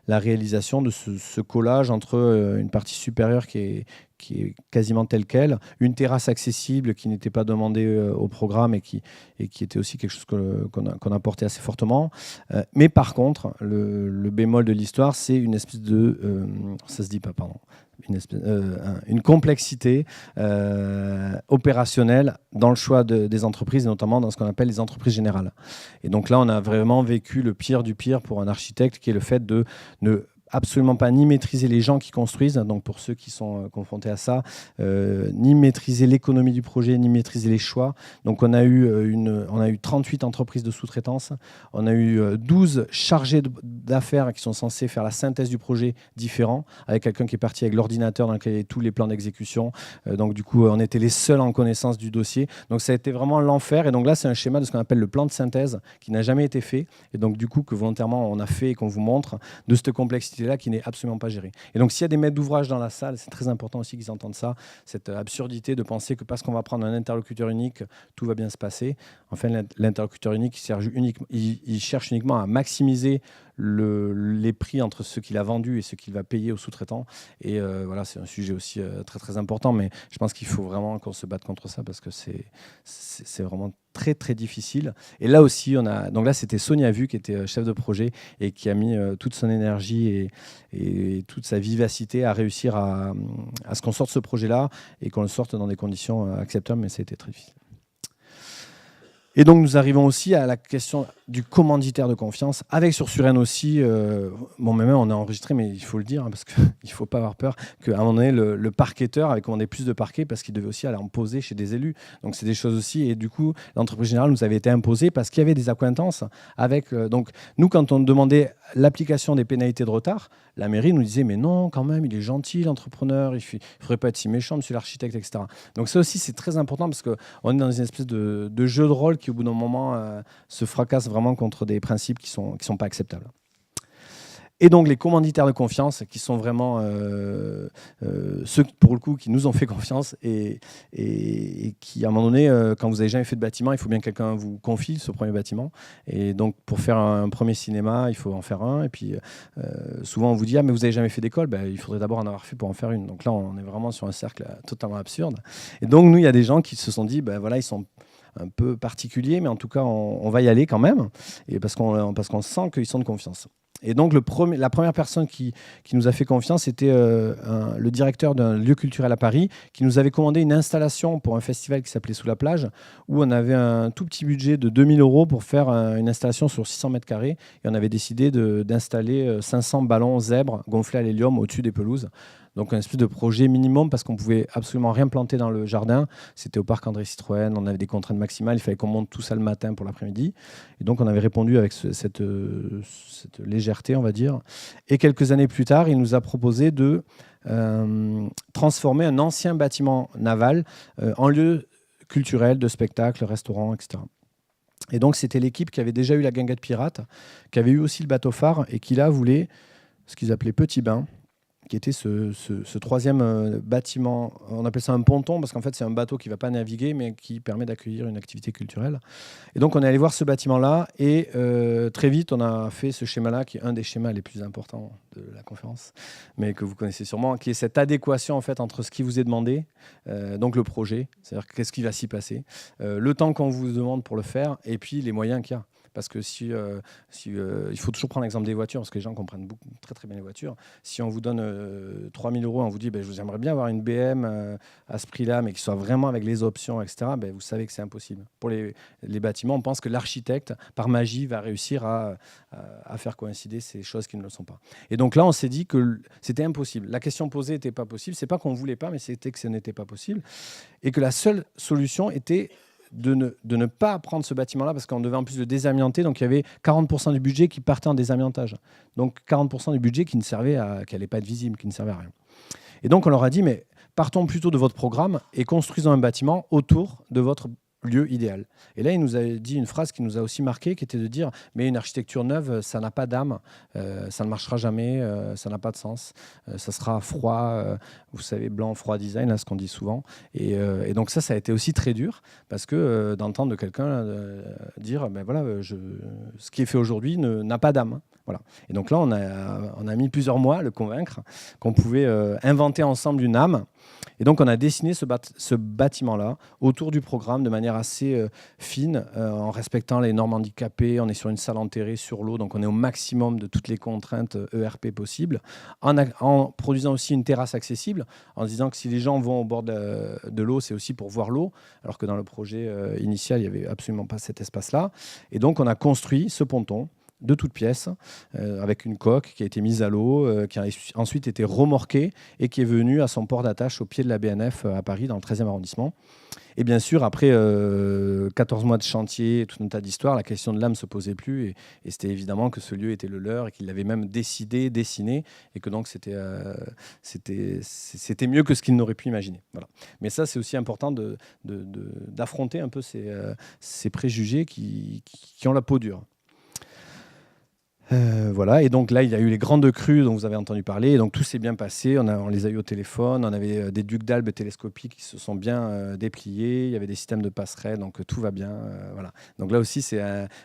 la réalisation de ce collage entre une partie supérieure qui est quasiment telle quelle, une terrasse accessible qui n'était pas demandée au programme et qui était aussi quelque chose qu'on a porté assez fortement. Mais par contre, le bémol de l'histoire, c'est une espèce de... ça se dit pas, pardon. Une complexité opérationnelle dans le choix des entreprises, et notamment dans ce qu'on appelle les entreprises générales. Et donc là, on a vraiment vécu le pire du pire pour un architecte, qui est le fait de ne absolument pas ni maîtriser les gens qui construisent, donc pour ceux qui sont confrontés à ça, ni maîtriser l'économie du projet, ni maîtriser les choix. Donc on a eu 38 entreprises de sous-traitance, on a eu 12 chargés d'affaires qui sont censés faire la synthèse du projet différent, avec quelqu'un qui est parti avec l'ordinateur dans lequel il y avait tous les plans d'exécution. Donc du coup, on était les seuls en connaissance du dossier. Donc ça a été vraiment l'enfer. Et donc là, c'est un schéma de ce qu'on appelle le plan de synthèse qui n'a jamais été fait. Et donc du coup, que volontairement on a fait et qu'on vous montre, de cette complexité là qui n'est absolument pas gérée. Et donc s'il y a des maîtres d'ouvrage dans la salle, c'est très important aussi qu'ils entendent ça, cette absurdité de penser que parce qu'on va prendre un interlocuteur unique, tout va bien se passer. Enfin, l'interlocuteur unique, il cherche uniquement à maximiser les prix entre ce qu'il a vendu et ce qu'il va payer aux sous-traitants. Et voilà, c'est un sujet aussi très très important, mais je pense qu'il faut vraiment qu'on se batte contre ça parce que c'est vraiment très très difficile. Et là aussi, donc là c'était Sonia Vu qui était chef de projet et qui a mis toute son énergie et toute sa vivacité à réussir à ce qu'on sorte ce projet-là et qu'on le sorte dans des conditions acceptables, mais ça a été très difficile. Et donc nous arrivons aussi à la question du commanditaire de confiance, avec sur Suresnes aussi, même on a enregistré, mais il faut le dire, hein, parce qu'il ne faut pas avoir peur, qu'à un moment donné, le parquetteur avait commandé plus de parquets parce qu'il devait aussi aller en poser chez des élus. Donc c'est des choses aussi, et du coup, l'entreprise générale nous avait été imposée parce qu'il y avait des accointances avec... donc nous, quand on demandait l'application des pénalités de retard, la mairie nous disait mais non, quand même, il est gentil, l'entrepreneur, il ne faudrait pas être si méchant, monsieur l'architecte, etc. Donc ça aussi, c'est très important parce qu'on est dans une espèce de jeu de rôle qui, au bout d'un moment, se fracasse vraiment contre des principes qui sont pas acceptables. Et donc les commanditaires de confiance, qui sont vraiment ceux, pour le coup, qui nous ont fait confiance et qui, à un moment donné, quand vous n'avez jamais fait de bâtiment, il faut bien que quelqu'un vous confie ce premier bâtiment. Et donc, pour faire un premier cinéma, il faut en faire un. Et puis, souvent, on vous dit « Ah, mais vous n'avez jamais fait d'école ?» Il faudrait d'abord en avoir fait pour en faire une. Donc là, on est vraiment sur un cercle totalement absurde. Et donc, nous, il y a des gens qui se sont dit « Voilà, ils sont un peu particuliers, mais en tout cas, on va y aller quand même. » Et parce qu'on sent qu'ils sont de confiance. Et donc, la première personne qui nous a fait confiance, c'était le directeur d'un lieu culturel à Paris, qui nous avait commandé une installation pour un festival qui s'appelait Sous la plage, où on avait un tout petit budget de 2 000 € pour faire une installation sur 600 mètres carrés. Et on avait décidé d'installer 500 ballons zèbres gonflés à l'hélium au-dessus des pelouses. Donc, un espèce de projet minimum parce qu'on ne pouvait absolument rien planter dans le jardin. C'était au parc André Citroën, on avait des contraintes maximales, il fallait qu'on monte tout ça le matin pour l'après-midi. Et donc, on avait répondu avec cette légèreté, on va dire. Et quelques années plus tard, il nous a proposé de transformer un ancien bâtiment naval en lieu culturel, de spectacle, restaurant, etc. Et donc, c'était l'équipe qui avait déjà eu la guinguette pirate, qui avait eu aussi le bateau phare et qui, là, voulait ce qu'ils appelaient Petit Bain, qui était ce troisième bâtiment. On appelle ça un ponton parce qu'en fait, c'est un bateau qui ne va pas naviguer, mais qui permet d'accueillir une activité culturelle. Et donc, on est allé voir ce bâtiment-là et très vite, on a fait ce schéma-là, qui est un des schémas les plus importants de la conférence, mais que vous connaissez sûrement, qui est cette adéquation en fait, entre ce qui vous est demandé, donc le projet, c'est-à-dire qu'est-ce qui va s'y passer, le temps qu'on vous demande pour le faire, et puis les moyens qu'il y a. Parce que il faut toujours prendre l'exemple des voitures, parce que les gens comprennent très très bien les voitures. Si on vous donne 3 000 €, on vous dit je vous aimerais bien avoir une BM à ce prix-là, mais qui soit vraiment avec les options, etc., vous savez que c'est impossible. Pour les bâtiments, on pense que l'architecte, par magie, va réussir à faire coïncider ces choses qui ne le sont pas. Et donc là, on s'est dit que c'était impossible. La question posée n'était pas possible. Ce n'est pas qu'on ne voulait pas, mais c'était que ce n'était pas possible. Et que la seule solution était de ne pas prendre ce bâtiment-là parce qu'on devait en plus le désamianter. Donc, il y avait 40% du budget qui partait en désamiantage. Donc, 40% du budget qui n'allait pas être visible, qui ne servait à rien. Et donc, on leur a dit, mais partons plutôt de votre programme et construisons un bâtiment autour de votre lieu idéal. Et là, il nous a dit une phrase qui nous a aussi marqué, qui était de dire « mais une architecture neuve, ça n'a pas d'âme, ça ne marchera jamais, ça n'a pas de sens, ça sera froid, vous savez, blanc, froid design, là, ce qu'on dit souvent. » Et donc ça a été aussi très dur, parce que d'entendre de quelqu'un dire voilà, ce qui est fait aujourd'hui n'a pas d'âme. Voilà. Et donc là, on a mis plusieurs mois à le convaincre qu'on pouvait inventer ensemble une âme. Et donc, on a dessiné ce bâtiment-là autour du programme de manière assez fine, en respectant les normes handicapées. On est sur une salle enterrée sur l'eau, donc on est au maximum de toutes les contraintes ERP possibles, en produisant aussi une terrasse accessible, en se disant que si les gens vont au bord de l'eau, c'est aussi pour voir l'eau, alors que dans le projet initial, il n'y avait absolument pas cet espace-là. Et donc, on a construit ce ponton de toutes pièces, avec une coque qui a été mise à l'eau, qui a ensuite été remorquée et qui est venue à son port d'attache au pied de la BNF à Paris, dans le 13e arrondissement. Et bien sûr, après 14 mois de chantier et tout un tas d'histoires, la question de l'âme ne se posait plus. Et c'était évidemment que ce lieu était le leur et qu'il l'avait même décidé, dessiné, et que donc c'était mieux que ce qu'il n'aurait pu imaginer. Voilà. Mais ça, c'est aussi important d'affronter un peu ces préjugés qui ont la peau dure. Voilà, et donc là, il y a eu les grandes crues dont vous avez entendu parler, et donc tout s'est bien passé, on les a eu au téléphone, on avait des ducs d'Albe télescopiques qui se sont bien dépliés, il y avait des systèmes de passerelles, donc tout va bien. Voilà. Donc là aussi,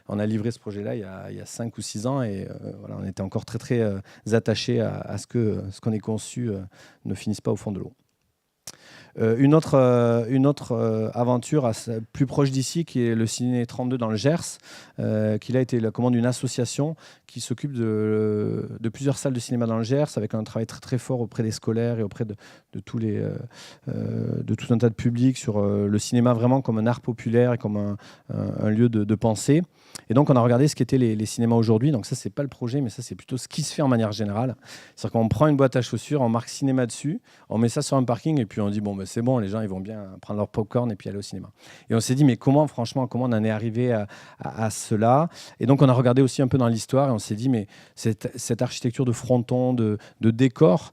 on a livré ce projet-là il y a 5 ou 6 ans, et voilà, on était encore très, très attachés à ce qu'on ait conçu ne finisse pas au fond de l'eau. Une autre aventure plus proche d'ici, qui est le Ciné 32 dans le Gers, qui a été la commande d'une association qui s'occupe de plusieurs salles de cinéma dans le Gers, avec un travail très, très fort auprès des scolaires et auprès de tout un tas de publics sur le cinéma vraiment comme un art populaire et comme un lieu de pensée. Et donc, on a regardé ce qu'étaient les cinémas aujourd'hui. Donc ça, c'est pas le projet, mais ça, c'est plutôt ce qui se fait en manière générale. C'est-à-dire qu'on prend une boîte à chaussures, on marque cinéma dessus, on met ça sur un parking et puis on dit, bon, mais c'est bon, les gens ils vont bien prendre leur popcorn et puis aller au cinéma. Et on s'est dit, mais comment on en est arrivé à cela? Et donc on a regardé aussi un peu dans l'histoire et on s'est dit, mais cette architecture de fronton, de décor,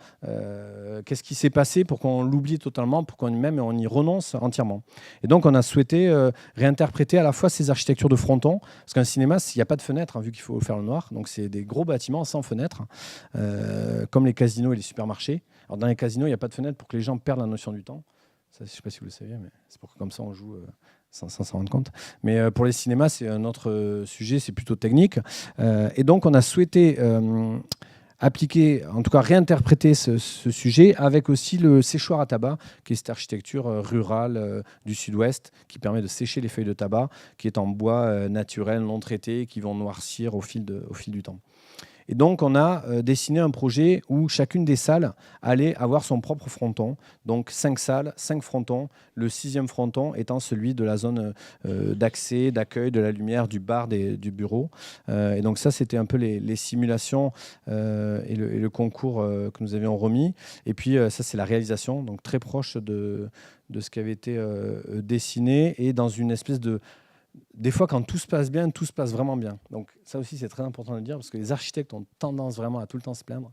qu'est-ce qui s'est passé pour qu'on l'oublie totalement, pour qu'on on y renonce entièrement? Et donc on a souhaité réinterpréter à la fois ces architectures de fronton, parce qu'un cinéma, il n'y a pas de fenêtre, hein, vu qu'il faut faire le noir, donc c'est des gros bâtiments sans fenêtre, comme les casinos et les supermarchés. Alors dans les casinos, il n'y a pas de fenêtre pour que les gens perdent la notion du temps. Ça, je ne sais pas si vous le saviez, mais c'est pour que comme ça on joue sans s'en rendre compte. Mais pour les cinémas, c'est un autre sujet, c'est plutôt technique. Et donc on a souhaité appliquer, en tout cas réinterpréter ce sujet avec aussi le séchoir à tabac, qui est cette architecture rurale du sud-ouest qui permet de sécher les feuilles de tabac, qui est en bois naturel, non traité, qui vont noircir au fil du temps. Et donc, on a dessiné un projet où chacune des salles allait avoir son propre fronton. Donc, 5 salles, 5 frontons. Le 6e fronton étant celui de la zone d'accès, d'accueil, de la lumière, du bar, du bureau. Et donc, ça, c'était un peu les simulations et le concours que nous avions remis. Et puis, ça, c'est la réalisation, donc très proche de ce qui avait été dessiné et dans une espèce de... Des fois, quand tout se passe bien, tout se passe vraiment bien. Donc ça aussi, c'est très important de le dire, parce que les architectes ont tendance vraiment à tout le temps se plaindre.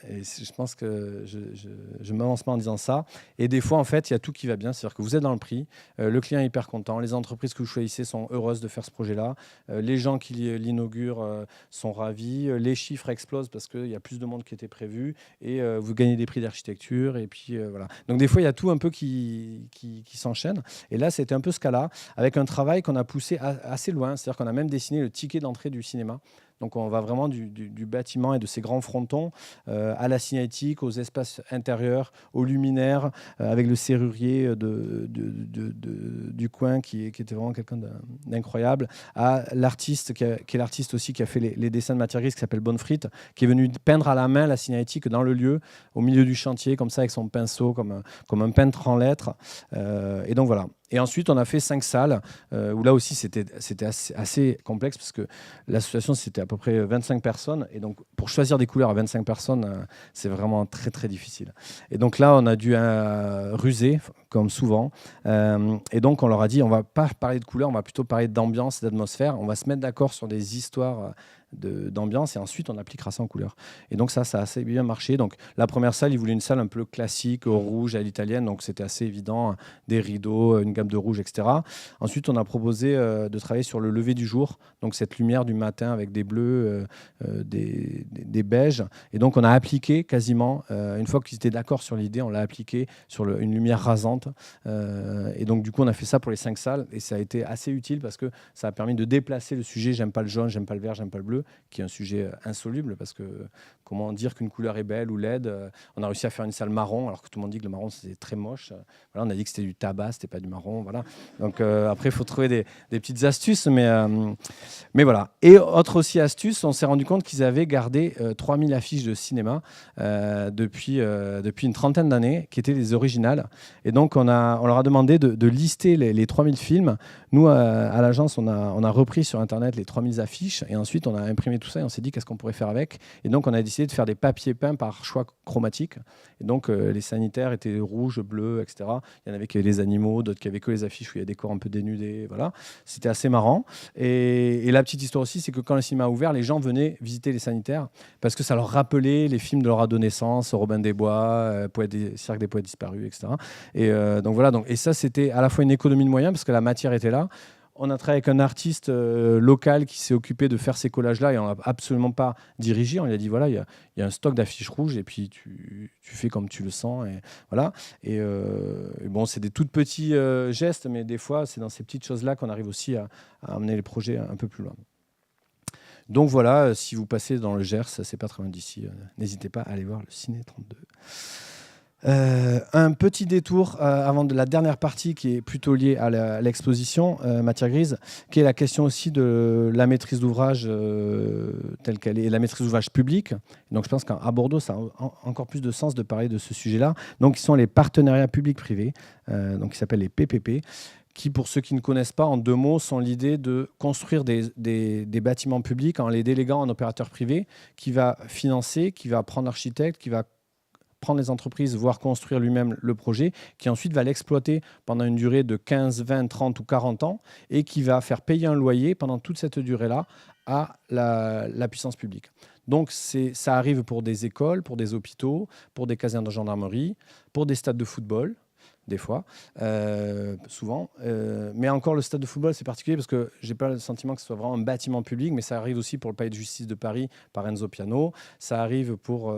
Et je pense que je ne m'avance pas en disant ça. Et des fois, en fait, il y a tout qui va bien. C'est-à-dire que vous êtes dans le prix, le client est hyper content, les entreprises que vous choisissez sont heureuses de faire ce projet-là, les gens qui l'inaugurent sont ravis, les chiffres explosent parce qu'il y a plus de monde qui était prévu, et vous gagnez des prix d'architecture. Et puis voilà. Donc des fois, il y a tout un peu qui s'enchaîne. Et là, c'était un peu ce cas-là, avec un travail qu'on a poussé assez loin. C'est-à-dire qu'on a même dessiné le ticket d'entrée du cinéma. Donc on va vraiment du bâtiment et de ces grands frontons à la signalétique, aux espaces intérieurs, aux luminaires, avec le serrurier du coin qui était vraiment quelqu'un d'incroyable, à l'artiste qui est l'artiste aussi qui a fait les dessins de matière grise, qui s'appelle Bonnefrit, qui est venu peindre à la main la signalétique dans le lieu, au milieu du chantier, comme ça, avec son pinceau, comme un peintre en lettres. Et donc voilà. Et ensuite, on a fait 5 salles, où là aussi, c'était assez complexe, parce que l'association, c'était à peu près 25 personnes. Et donc, pour choisir des couleurs à 25 personnes, c'est vraiment très, très difficile. Et donc là, on a dû ruser, comme souvent. Et donc, on leur a dit, on ne va pas parler de couleurs, on va plutôt parler d'ambiance, d'atmosphère. On va se mettre d'accord sur des histoires d'ambiance, et ensuite on appliquera ça en couleur. Et donc ça a assez bien marché. Donc la première salle, ils voulaient une salle un peu classique, au rouge, à l'italienne, donc c'était assez évident, des rideaux, une gamme de rouge, etc. Ensuite, on a proposé de travailler sur le lever du jour, donc cette lumière du matin avec des bleus, des beiges. Et donc on a appliqué quasiment, une fois qu'ils étaient d'accord sur l'idée, on l'a appliqué sur une lumière rasante. Et donc du coup, on a fait ça pour les 5 salles, et ça a été assez utile parce que ça a permis de déplacer le sujet. J'aime pas le jaune, j'aime pas le vert, j'aime pas le bleu, qui est un sujet insoluble, parce que comment dire qu'une couleur est belle ou laide? On a réussi à faire une salle marron, alors que tout le monde dit que le marron c'était très moche. Voilà, on a dit que c'était du tabac, c'était pas du marron. Voilà. Donc après, il faut trouver des petites astuces, mais voilà. Et autre aussi astuce, on s'est rendu compte qu'ils avaient gardé 3000 affiches de cinéma depuis une trentaine d'années, qui étaient les originales. Et donc on leur a demandé de lister les 3000 films. Nous, à l'agence, on a repris sur Internet les 3000 affiches, et ensuite on a imprimé tout ça, et on s'est dit qu'est-ce qu'on pourrait faire avec. Et donc on a décidé de faire des papiers peints par choix chromatique. Et donc les sanitaires étaient rouges, bleus, etc. Il y en avait qui avaient les animaux, d'autres qui avaient que les affiches où il y a des corps un peu dénudés. Voilà. C'était assez marrant. Et la petite histoire aussi, c'est que quand le cinéma a ouvert, les gens venaient visiter les sanitaires parce que ça leur rappelait les films de leur adolescence, Robin des Bois, Cirque des Poètes Disparus, etc. Et donc voilà. Et ça, c'était à la fois une économie de moyens parce que la matière était là. On a travaillé avec un artiste local qui s'est occupé de faire ces collages-là, et on n'a absolument pas dirigé. On lui a dit, voilà, il y a un stock d'affiches rouges, et puis tu fais comme tu le sens. Et voilà. Et bon, c'est des tout petits gestes, mais des fois, c'est dans ces petites choses-là qu'on arrive aussi à amener les projets un peu plus loin. Donc voilà, si vous passez dans le Gers, c'est pas très loin d'ici, n'hésitez pas à aller voir le Ciné 32. Un petit détour avant de la dernière partie qui est plutôt liée à l'exposition Matière grise, qui est la question aussi de la maîtrise d'ouvrage telle qu'elle est, et la maîtrise d'ouvrage publique. Donc je pense qu'à Bordeaux, ça a encore plus de sens de parler de ce sujet-là. Donc ils sont les partenariats publics-privés, donc ils s'appellent les PPP, qui, pour ceux qui ne connaissent pas, en 2 mots, sont l'idée de construire des bâtiments publics en les déléguant à un opérateur privé qui va financer, qui va prendre l'architecte, qui va prendre les entreprises, voire construire lui-même le projet, qui ensuite va l'exploiter pendant une durée de 15, 20, 30 ou 40 ans et qui va faire payer un loyer pendant toute cette durée-là à la puissance publique. Donc ça arrive pour des écoles, pour des hôpitaux, pour des casernes de gendarmerie, pour des stades de football, des fois, souvent. Mais encore, le stade de football, c'est particulier parce que je n'ai pas le sentiment que ce soit vraiment un bâtiment public, mais ça arrive aussi pour le palais de justice de Paris par Enzo Piano. Ça arrive pour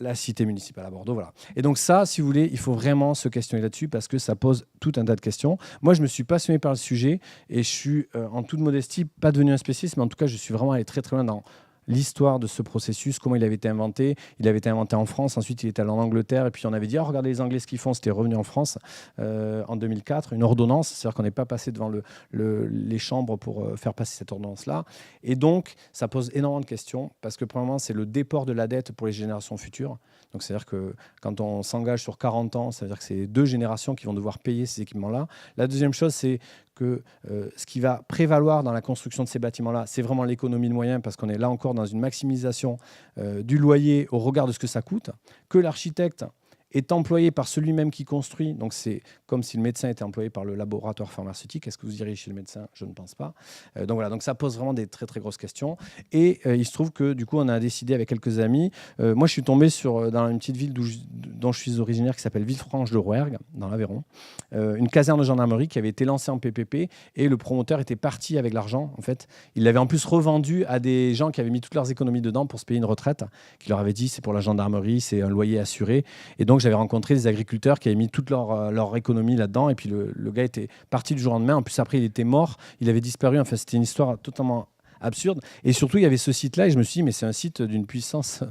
la cité municipale à Bordeaux. Voilà. Et donc ça, si vous voulez, il faut vraiment se questionner là-dessus parce que ça pose tout un tas de questions. Moi, je me suis passionné par le sujet et je suis, en toute modestie, pas devenu un spécialiste, mais en tout cas, je suis vraiment allé très, très loin dans l'histoire de ce processus, comment il avait été inventé. Il avait été inventé en France, ensuite il est allé en Angleterre, et puis on avait dit, regardez les Anglais ce qu'ils font, c'était revenu en France en 2004, une ordonnance, c'est-à-dire qu'on n'est pas passé devant les chambres pour faire passer cette ordonnance-là. Et donc, ça pose énormément de questions, parce que premièrement, c'est le déport de la dette pour les générations futures. Donc, c'est-à-dire que quand on s'engage sur 40 ans, ça veut dire que c'est 2 générations qui vont devoir payer ces équipements-là. La deuxième chose, c'est que ce qui va prévaloir dans la construction de ces bâtiments-là, c'est vraiment l'économie de moyens, parce qu'on est là encore dans une maximisation du loyer au regard de ce que ça coûte, que l'architecte est employé par celui même qui construit. Donc c'est comme si le médecin était employé par le laboratoire pharmaceutique. Est-ce que vous irez chez le médecin? Je ne pense pas. Donc voilà, donc ça pose vraiment des très très grosses questions. Et il se trouve que du coup on a décidé avec quelques amis. Moi je suis tombé dans une petite ville dont je suis originaire qui s'appelle Villefranche-de-Rouergue dans l'Aveyron, une caserne de gendarmerie qui avait été lancée en PPP et le promoteur était parti avec l'argent. En fait, il l'avait en plus revendu à des gens qui avaient mis toutes leurs économies dedans pour se payer une retraite, qui leur avaient dit c'est pour la gendarmerie, c'est un loyer assuré. Et donc j'avais rencontré des agriculteurs qui avaient mis toute leur économie là-dedans. Et puis le gars était parti du jour au lendemain. En plus, après, il était mort. Il avait disparu. Enfin, c'était une histoire totalement absurde. Et surtout, il y avait ce site-là. Et je me suis dit, mais c'est un site d'une puissance,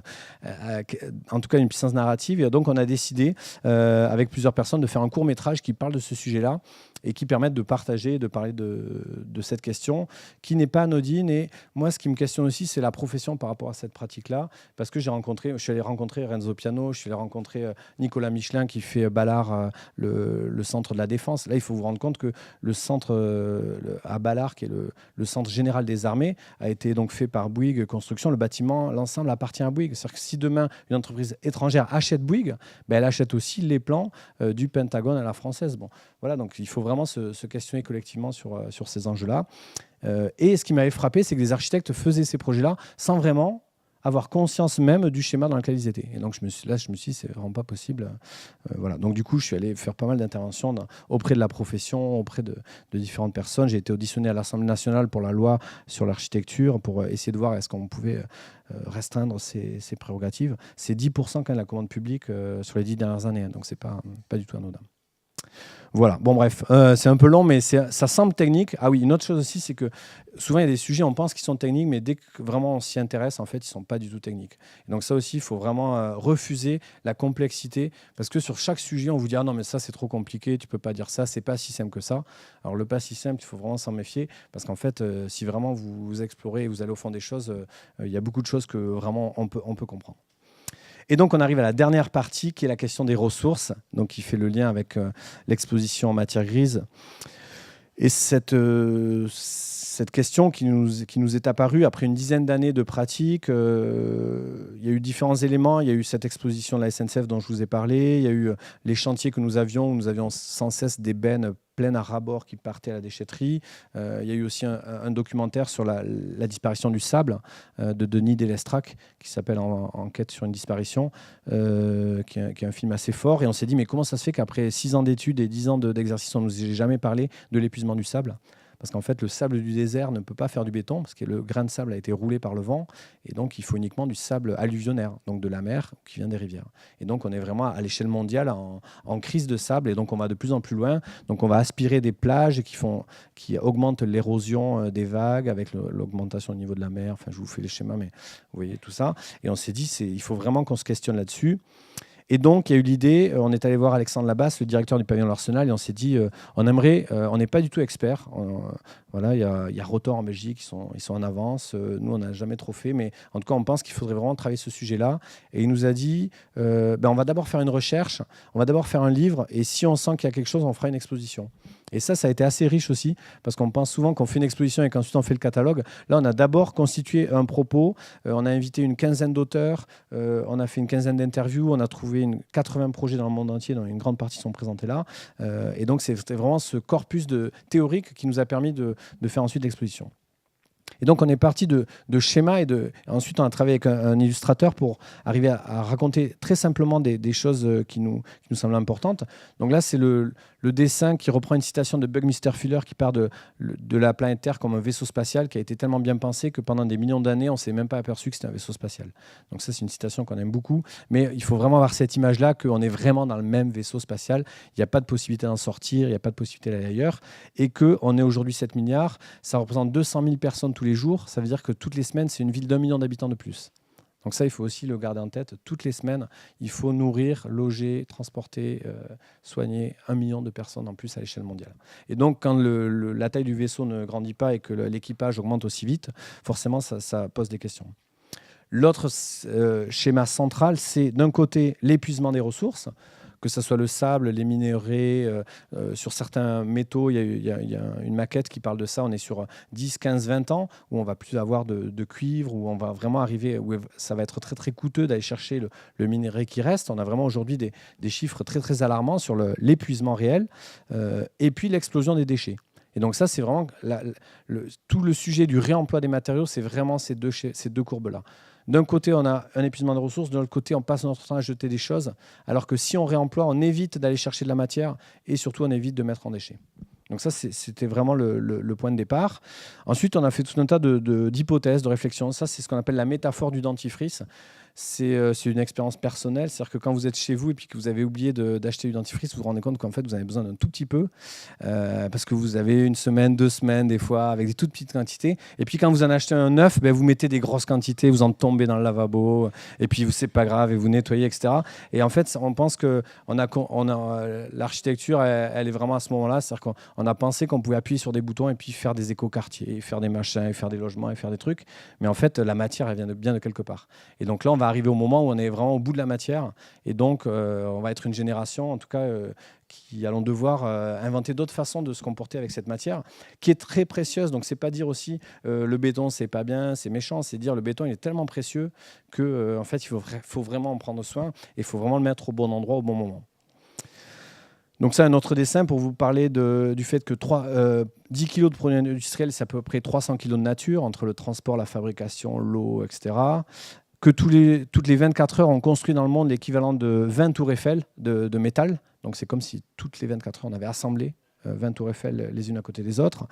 en tout cas une puissance narrative. Et donc, on a décidé, avec plusieurs personnes, de faire un court-métrage qui parle de ce sujet-là et qui permettent de partager, de parler de cette question qui n'est pas anodine. Et moi, ce qui me questionne aussi, c'est la profession par rapport à cette pratique-là. Parce que je suis allé rencontrer Renzo Piano, je suis allé rencontrer Nicolas Michelin qui fait Ballard, le centre de la Défense. Là, il faut vous rendre compte que le centre à Ballard, qui est le centre général des armées, a été donc fait par Bouygues Construction. Le bâtiment, l'ensemble appartient à Bouygues. C'est-à-dire que si demain, une entreprise étrangère achète Bouygues, elle achète aussi les plans du Pentagone à la française. Bon, voilà, donc il faut vraiment se questionner collectivement sur ces enjeux-là. Et ce qui m'avait frappé, c'est que les architectes faisaient ces projets-là sans vraiment avoir conscience même du schéma dans lequel ils étaient. Et donc je me suis dit, c'est vraiment pas possible. Voilà. Donc du coup, je suis allé faire pas mal d'interventions auprès de la profession, auprès de différentes personnes. J'ai été auditionné à l'Assemblée nationale pour la loi sur l'architecture, pour essayer de voir est-ce qu'on pouvait restreindre ces prérogatives. C'est 10% quand même la commande publique sur les 10 dernières années, hein, donc c'est pas du tout anodin. Voilà, bon bref, c'est un peu long, mais ça semble technique. Ah oui, une autre chose aussi, c'est que souvent il y a des sujets, on pense qu'ils sont techniques, mais dès que vraiment on s'y intéresse, en fait, ils ne sont pas du tout techniques. Et donc ça aussi, il faut vraiment refuser la complexité, parce que sur chaque sujet, on vous dit « Ah non, mais ça c'est trop compliqué, tu ne peux pas dire ça, c'est pas si simple que ça ». Alors le pas si simple, il faut vraiment s'en méfier, parce qu'en fait, si vraiment vous explorez et vous allez au fond des choses, il y a beaucoup de choses que vraiment on peut comprendre. Et donc, on arrive à la dernière partie, qui est la question des ressources, donc qui fait le lien avec l'exposition en matière grise. Et cette question qui nous est apparue après une dizaine d'années de pratique, il y a eu différents éléments. Il y a eu cette exposition de la SNCF dont je vous ai parlé. Il y a eu les chantiers que nous avions sans cesse des bennes pleines à ras-bord qui partaient à la déchetterie. Il y a eu aussi un documentaire sur la disparition du sable de Denis Delestrac qui s'appelle Enquête sur une disparition, qui est un film assez fort. Et on s'est dit, mais comment ça se fait qu'après 6 ans d'études et 10 ans d'exercice, on ne nous ait jamais parlé de l'épuisement du sable ? Parce qu'en fait, le sable du désert ne peut pas faire du béton, parce que le grain de sable a été roulé par le vent, et donc il faut uniquement du sable alluvionnaire, donc de la mer, qui vient des rivières. Et donc on est vraiment à l'échelle mondiale en crise de sable, et donc on va de plus en plus loin. Donc on va aspirer des plages qui augmentent l'érosion des vagues, avec l'augmentation au niveau de la mer. Enfin, je vous fais les schémas, mais vous voyez tout ça. Et on s'est dit, il faut vraiment qu'on se questionne là-dessus. Et donc, il y a eu l'idée, on est allé voir Alexandre Labasse, le directeur du pavillon de l'Arsenal, et on s'est dit, on n'est pas du tout experts. Voilà, il y a Rotor en Belgique, ils sont en avance. Nous, on n'a jamais trop fait, mais en tout cas, on pense qu'il faudrait vraiment travailler ce sujet-là. Et il nous a dit, on va d'abord faire une recherche, on va d'abord faire un livre, et si on sent qu'il y a quelque chose, on fera une exposition. Et ça a été assez riche aussi, parce qu'on pense souvent qu'on fait une exposition et qu'ensuite on fait le catalogue. Là, on a d'abord constitué un propos, on a invité une quinzaine d'auteurs, on a fait une quinzaine d'interviews, on a trouvé 80 projets dans le monde entier, dont une grande partie sont présentés là. Et donc, c'était vraiment ce corpus théorique qui nous a permis de faire ensuite l'exposition. Et donc, on est parti de schémas et ensuite, on a travaillé avec un illustrateur pour arriver à raconter très simplement des choses qui nous semblent importantes. Donc là, c'est le dessin qui reprend une citation de Buckminster Fuller qui part de la planète Terre comme un vaisseau spatial qui a été tellement bien pensé que pendant des millions d'années, on ne s'est même pas aperçu que c'était un vaisseau spatial. Donc ça, c'est une citation qu'on aime beaucoup. Mais il faut vraiment avoir cette image-là qu'on est vraiment dans le même vaisseau spatial. Il n'y a pas de possibilité d'en sortir, il n'y a pas de possibilité d'aller ailleurs. Et qu'on est aujourd'hui 7 milliards. Ça représente 200 000 personnes tous les jours. Ça veut dire que toutes les semaines, c'est une ville d'1 million d'habitants de plus. Donc ça, il faut aussi le garder en tête. Toutes les semaines, il faut nourrir, loger, transporter, soigner 1 million de personnes en plus à l'échelle mondiale. Et donc, quand la taille du vaisseau ne grandit pas et que l'équipage augmente aussi vite, forcément, ça pose des questions. L'autre schéma central, c'est d'un côté l'épuisement des ressources, que ce soit le sable, les minerais, sur certains métaux, il y a une maquette qui parle de ça, on est sur 10, 15, 20 ans, où on ne va plus avoir de cuivre, où on va vraiment arriver, où ça va être très très coûteux d'aller chercher le minerai qui reste. On a vraiment aujourd'hui des chiffres très très alarmants sur l'épuisement réel, et puis l'explosion des déchets. Et donc ça, c'est vraiment tout le sujet du réemploi des matériaux, c'est vraiment ces deux courbes-là. D'un côté, on a un épuisement de ressources, de l'autre côté, on passe notre temps à jeter des choses, alors que si on réemploie, on évite d'aller chercher de la matière et surtout, on évite de mettre en déchets. Donc ça, c'était vraiment le point de départ. Ensuite, on a fait tout un tas d'hypothèses, de réflexions. Ça, c'est ce qu'on appelle la métaphore du dentifrice. C'est une expérience personnelle. C'est-à-dire que quand vous êtes chez vous et puis que vous avez oublié d'acheter du dentifrice, vous vous rendez compte qu'en fait, vous avez besoin d'un tout petit peu parce que vous avez 1 semaine, 2 semaines, des fois, avec des toutes petites quantités. Et puis, quand vous en achetez un neuf, vous mettez des grosses quantités, vous en tombez dans le lavabo et puis, c'est pas grave et vous nettoyez, etc. Et en fait, on pense que l'architecture, elle est vraiment à ce moment-là. C'est-à-dire qu'on a pensé qu'on pouvait appuyer sur des boutons et puis faire des écoquartiers, faire des machins, et faire des logements et faire des trucs. Mais en fait, la matière, elle vient bien de quelque part. Et donc là, on va arriver au moment où on est vraiment au bout de la matière. Et donc, on va être une génération, en tout cas, qui allons devoir inventer d'autres façons de se comporter avec cette matière, qui est très précieuse. Donc, c'est pas dire aussi le béton, c'est pas bien, c'est méchant. C'est dire le béton, il est tellement précieux que, en fait, il faut vraiment en prendre soin et il faut vraiment le mettre au bon endroit, au bon moment. Donc ça, un autre dessin pour vous parler du fait que 10 kg de produits industriels, c'est à peu près 300 kg de nature, entre le transport, la fabrication, l'eau, etc. Que toutes les 24 heures, on construit dans le monde l'équivalent de 20 tours Eiffel de métal. Donc c'est comme si toutes les 24 heures, on avait assemblé 20 tours Eiffel les unes à côté des autres.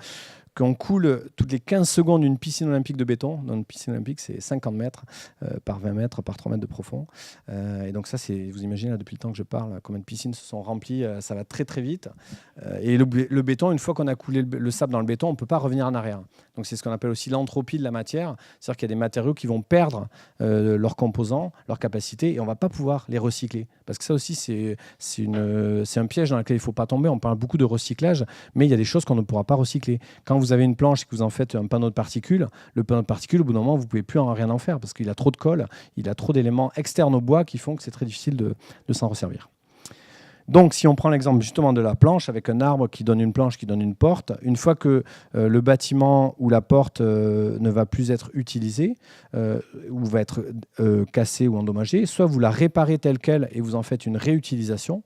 Qu'on coule toutes les 15 secondes une piscine olympique de béton. Dans une piscine olympique, c'est 50 mètres par 20 mètres, par 3 mètres de profond. Et donc ça, vous imaginez, là, depuis le temps que je parle, combien de piscines se sont remplies, ça va très très vite. Et le béton, une fois qu'on a coulé le sable dans le béton, on ne peut pas revenir en arrière. Donc c'est ce qu'on appelle aussi l'entropie de la matière. C'est-à-dire qu'il y a des matériaux qui vont perdre leurs composants, leurs capacités, et on ne va pas pouvoir les recycler. Parce que ça aussi, c'est un piège dans lequel il ne faut pas tomber. On parle beaucoup de recyclage, mais il y a des choses qu'on ne pourra pas recycler. Quand vous avez une planche et que vous en faites un panneau de particules, le panneau de particules, au bout d'un moment, vous ne pouvez plus rien en faire parce qu'il a trop de colle, il a trop d'éléments externes au bois qui font que c'est très difficile de s'en resservir. Donc, si on prend l'exemple justement de la planche, avec un arbre qui donne une planche, qui donne une porte, une fois que le bâtiment ou la porte ne va plus être utilisé ou va être cassé ou endommagé, soit vous la réparez telle qu'elle et vous en faites une réutilisation.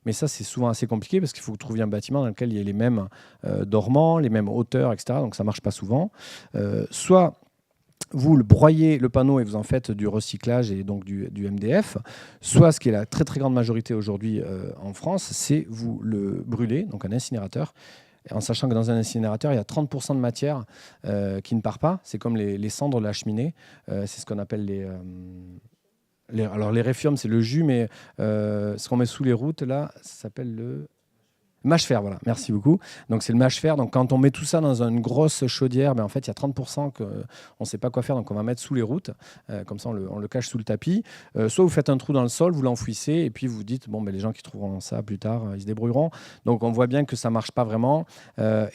Mais ça, c'est souvent assez compliqué parce qu'il faut que vous trouviez un bâtiment dans lequel il y ait les mêmes dormants, les mêmes hauteurs, etc. Donc, ça ne marche pas souvent. Soit vous broyez le panneau et vous en faites du recyclage et donc du MDF. Soit, ce qui est la très très grande majorité aujourd'hui en France, c'est vous le brûlez, donc un incinérateur. En sachant que dans un incinérateur, il y a 30% de matière qui ne part pas. C'est comme les cendres de la cheminée. C'est ce qu'on appelle alors les réfiums, c'est le jus, mais ce qu'on met sous les routes, là, ça s'appelle le mâche-fer, voilà, merci beaucoup. Donc c'est le mâche-fer. Donc quand on met tout ça dans une grosse chaudière, en fait il y a 30% qu'on ne sait pas quoi faire, donc on va mettre sous les routes, comme ça on le cache sous le tapis. Soit vous faites un trou dans le sol, vous l'enfouissez, et puis vous dites, les gens qui trouveront ça plus tard, ils se débrouilleront. Donc on voit bien que ça ne marche pas vraiment.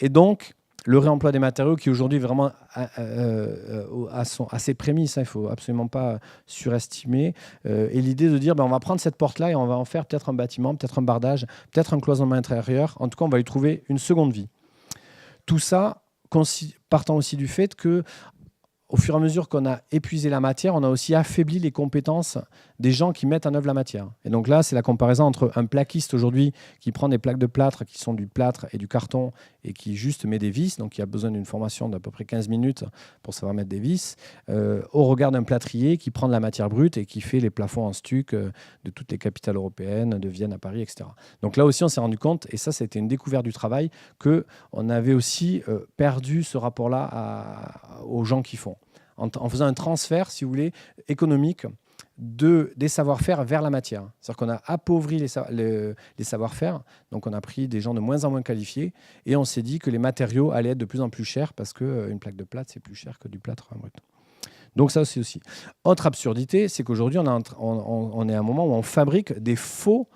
Et donc, le réemploi des matériaux qui aujourd'hui est vraiment à ses prémices, hein, il ne faut absolument pas surestimer. Et l'idée de dire on va prendre cette porte-là et on va en faire peut-être un bâtiment, peut-être un bardage, peut-être un cloisonnement intérieur. En tout cas, on va lui trouver une seconde vie. Tout ça partant aussi du fait que au fur et à mesure qu'on a épuisé la matière, on a aussi affaibli les compétences des gens qui mettent en œuvre la matière. Et donc là, c'est la comparaison entre un plaquiste aujourd'hui qui prend des plaques de plâtre qui sont du plâtre et du carton et qui juste met des vis, donc il a besoin d'une formation d'à peu près 15 minutes pour savoir mettre des vis, au regard d'un plâtrier qui prend de la matière brute et qui fait les plafonds en stuc de toutes les capitales européennes, de Vienne à Paris, etc. Donc là aussi, on s'est rendu compte, et ça, c'était une découverte du travail, qu'on avait aussi perdu ce rapport-là aux gens qui font. En faisant un transfert, si vous voulez, économique des savoir-faire vers la matière. C'est-à-dire qu'on a appauvri les savoir-faire, donc on a pris des gens de moins en moins qualifiés, et on s'est dit que les matériaux allaient être de plus en plus chers, parce qu'une plaque de plâtre, c'est plus cher que du plâtre brut. Donc ça, c'est aussi. Autre absurdité, c'est qu'aujourd'hui, on est à un moment où on fabrique des faux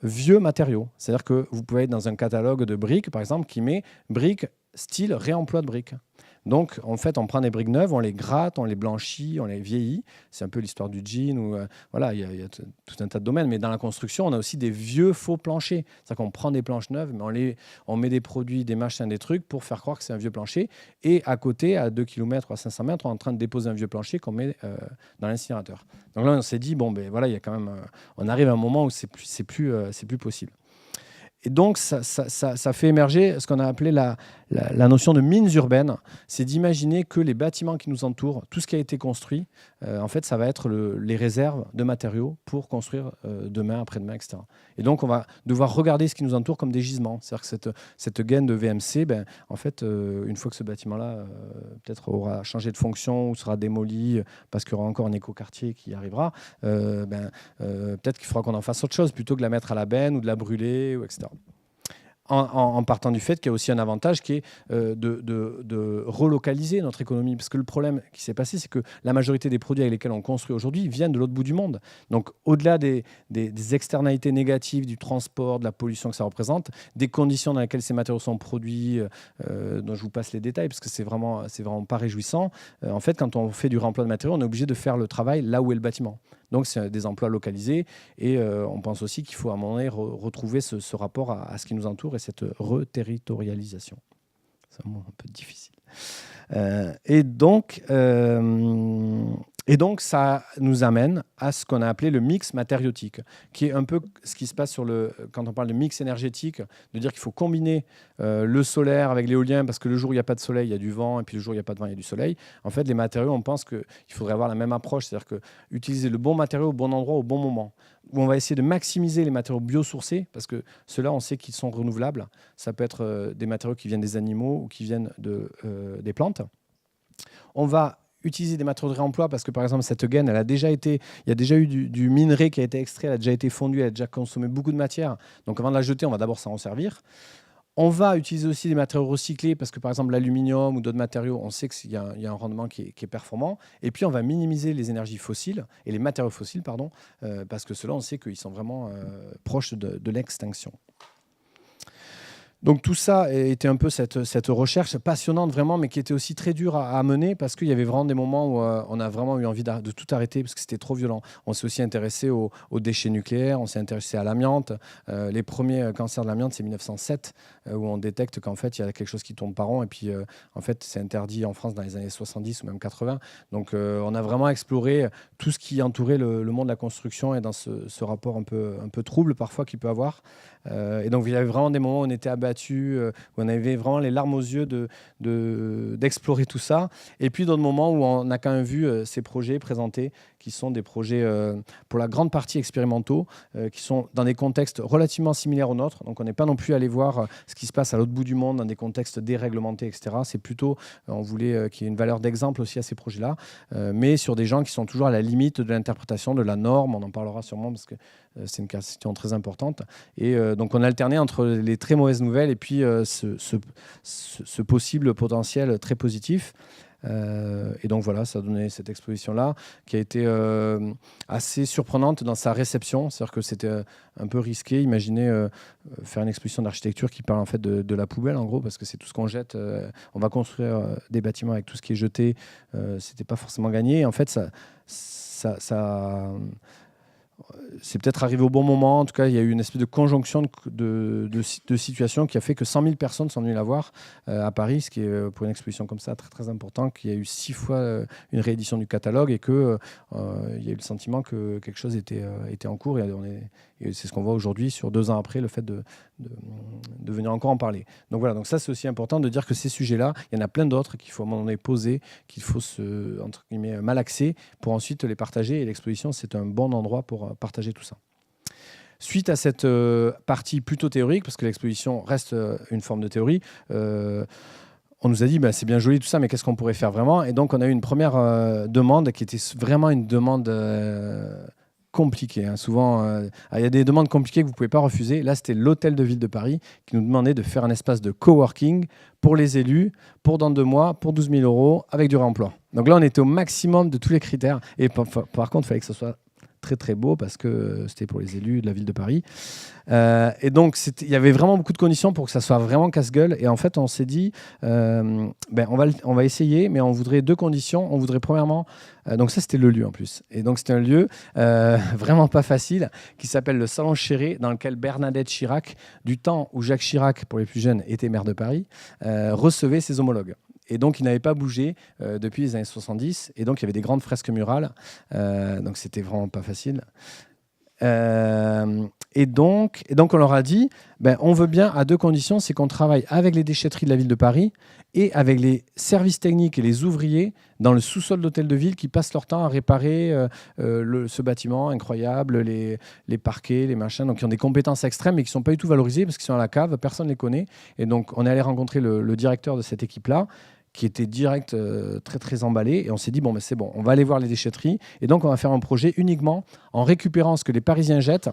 vieux matériaux. C'est-à-dire que vous pouvez être dans un catalogue de briques, par exemple, qui met briques style réemploi de briques. Donc, en fait, on prend des briques neuves, on les gratte, on les blanchit, on les vieillit. C'est un peu l'histoire du jean. Voilà, il y a tout un tas de domaines. Mais dans la construction, on a aussi des vieux faux planchers. C'est-à-dire qu'on prend des planches neuves, mais on met des produits, des machins, des trucs pour faire croire que c'est un vieux plancher. Et à côté, à 2 km ou à 500 mètres, on est en train de déposer un vieux plancher qu'on met dans l'incinérateur. Donc là, on s'est dit, voilà, il y a quand même, on arrive à un moment où c'est plus possible. Et donc, ça fait émerger ce qu'on a appelé la notion de mines urbaines. C'est d'imaginer que les bâtiments qui nous entourent, tout ce qui a été construit, en fait, ça va être les réserves de matériaux pour construire demain, après-demain, etc. Et donc, on va devoir regarder ce qui nous entoure comme des gisements. C'est-à-dire que cette gaine de VMC, en fait, une fois que ce bâtiment-là peut-être aura changé de fonction ou sera démoli parce qu'il y aura encore un écoquartier qui arrivera, peut-être qu'il faudra qu'on en fasse autre chose plutôt que de la mettre à la benne ou de la brûler, etc. En partant du fait qu'il y a aussi un avantage qui est de relocaliser notre économie. Parce que le problème qui s'est passé, c'est que la majorité des produits avec lesquels on construit aujourd'hui viennent de l'autre bout du monde. Donc, au-delà des externalités négatives du transport, de la pollution que ça représente, des conditions dans lesquelles ces matériaux sont produits, dont je vous passe les détails, parce que c'est vraiment pas réjouissant. En fait, quand on fait du réemploi de matériaux, on est obligé de faire le travail là où est le bâtiment. Donc, c'est des emplois localisés. Et on pense aussi qu'il faut à un moment donné retrouver ce rapport à ce qui nous entoure et cette reterritorialisation. C'est un mot un peu difficile. Et donc, ça nous amène à ce qu'on a appelé le mix matériotique, qui est un peu ce qui se passe quand on parle de mix énergétique, de dire qu'il faut combiner le solaire avec l'éolien, parce que le jour où il n'y a pas de soleil, il y a du vent, et puis le jour où il n'y a pas de vent, il y a du soleil. En fait, les matériaux, on pense qu'il faudrait avoir la même approche, c'est-à-dire que utiliser le bon matériau au bon endroit, au bon moment, où on va essayer de maximiser les matériaux biosourcés, parce que ceux-là, on sait qu'ils sont renouvelables. Ça peut être des matériaux qui viennent des animaux ou qui viennent des plantes. On va utiliser des matériaux de réemploi parce que, par exemple, cette gaine, il y a déjà eu du minerai qui a été extrait, elle a déjà été fondue, elle a déjà consommé beaucoup de matière. Donc, avant de la jeter, on va d'abord s'en servir. On va utiliser aussi des matériaux recyclés parce que, par exemple, l'aluminium ou d'autres matériaux, on sait qu'il y a un rendement qui est performant. Et puis, on va minimiser les énergies fossiles et les matériaux fossiles, parce que ceux-là, on sait qu'ils sont vraiment proches de l'extinction. Donc tout ça était un peu cette recherche passionnante vraiment, mais qui était aussi très dure à mener parce qu'il y avait vraiment des moments où on a vraiment eu envie de tout arrêter parce que c'était trop violent. On s'est aussi intéressé aux déchets nucléaires, on s'est intéressé à l'amiante. Les premiers cancers de l'amiante, c'est 1907, où on détecte qu'en fait, il y a quelque chose qui tourne par rond. Et puis, en fait, c'est interdit en France dans les années 70 ou même 80. Donc, on a vraiment exploré tout ce qui entourait le monde de la construction et dans ce rapport un peu trouble parfois qu'il peut avoir. Et donc, il y avait vraiment des moments où on était abattus, où on avait vraiment les larmes aux yeux d'explorer tout ça. Et puis, d'autres moments où on a quand même vu ces projets présentés, qui sont des projets, pour la grande partie expérimentaux, qui sont dans des contextes relativement similaires aux nôtres. Donc, on n'est pas non plus allé voir ce qui se passe à l'autre bout du monde dans des contextes déréglementés, etc. C'est plutôt, on voulait qu'il y ait une valeur d'exemple aussi à ces projets-là, mais sur des gens qui sont toujours à la limite de l'interprétation de la norme. On en parlera sûrement parce que c'est une question très importante. Et donc, on a alterné entre les très mauvaises nouvelles et puis ce possible potentiel très positif. Et donc voilà, ça a donné cette exposition-là qui a été assez surprenante dans sa réception. C'est-à-dire que c'était un peu risqué. Imaginez faire une exposition d'architecture qui parle en fait de la poubelle, en gros, parce que c'est tout ce qu'on jette. On va construire des bâtiments avec tout ce qui est jeté. C'était pas forcément gagné. Et en fait, c'est peut-être arrivé au bon moment. En tout cas, il y a eu une espèce de conjonction de situations qui a fait que 100 000 personnes sont venues la voir à Paris, ce qui est pour une exposition comme ça très très important, qu'il y a eu 6 fois une réédition du catalogue et qu'il y a eu le sentiment que quelque chose était en cours. Et c'est ce qu'on voit aujourd'hui, sur 2 ans après, le fait de venir encore en parler. Donc voilà, donc ça c'est aussi important de dire que ces sujets-là, il y en a plein d'autres qu'il faut à un moment donné poser, qu'il faut entre guillemets, malaxer pour ensuite les partager. Et l'exposition, c'est un bon endroit pour partager tout ça. Suite à cette partie plutôt théorique, parce que l'exposition reste une forme de théorie, on nous a dit, c'est bien joli tout ça, mais qu'est-ce qu'on pourrait faire vraiment? Et donc on a eu une première demande qui était vraiment une demande compliqué. Souvent, il y a des demandes compliquées que vous ne pouvez pas refuser. Là, c'était l'hôtel de ville de Paris qui nous demandait de faire un espace de coworking pour les élus, pour dans 2 mois, pour 12 000 € avec du réemploi. Donc là, on était au maximum de tous les critères. Et par contre, il fallait que ce soit très très beau parce que c'était pour les élus de la ville de Paris. Et donc, il y avait vraiment beaucoup de conditions pour que ça soit vraiment casse-gueule. Et en fait, on s'est dit, on va essayer, mais on voudrait 2 conditions. On voudrait premièrement, donc ça c'était le lieu en plus. Et donc c'était un lieu vraiment pas facile qui s'appelle le Salon Chéré, dans lequel Bernadette Chirac, du temps où Jacques Chirac, pour les plus jeunes, était maire de Paris, recevait ses homologues. Et donc, il n'avait pas bougé depuis les années 70. Et donc, il y avait des grandes fresques murales. Donc, c'était vraiment pas facile. Et donc, on leur a dit, on veut bien à 2 conditions, c'est qu'on travaille avec les déchetteries de la ville de Paris et avec les services techniques et les ouvriers dans le sous-sol de l'hôtel de ville qui passent leur temps à réparer ce bâtiment incroyable, les parquets, les machins, donc qui ont des compétences extrêmes mais qui ne sont pas du tout valorisées parce qu'ils sont à la cave, personne ne les connaît. Et donc, on est allé rencontrer le directeur de cette équipe-là, qui était direct, très très emballé. Et on s'est dit, c'est bon, on va aller voir les déchetteries. Et donc, on va faire un projet uniquement en récupérant ce que les Parisiens jettent,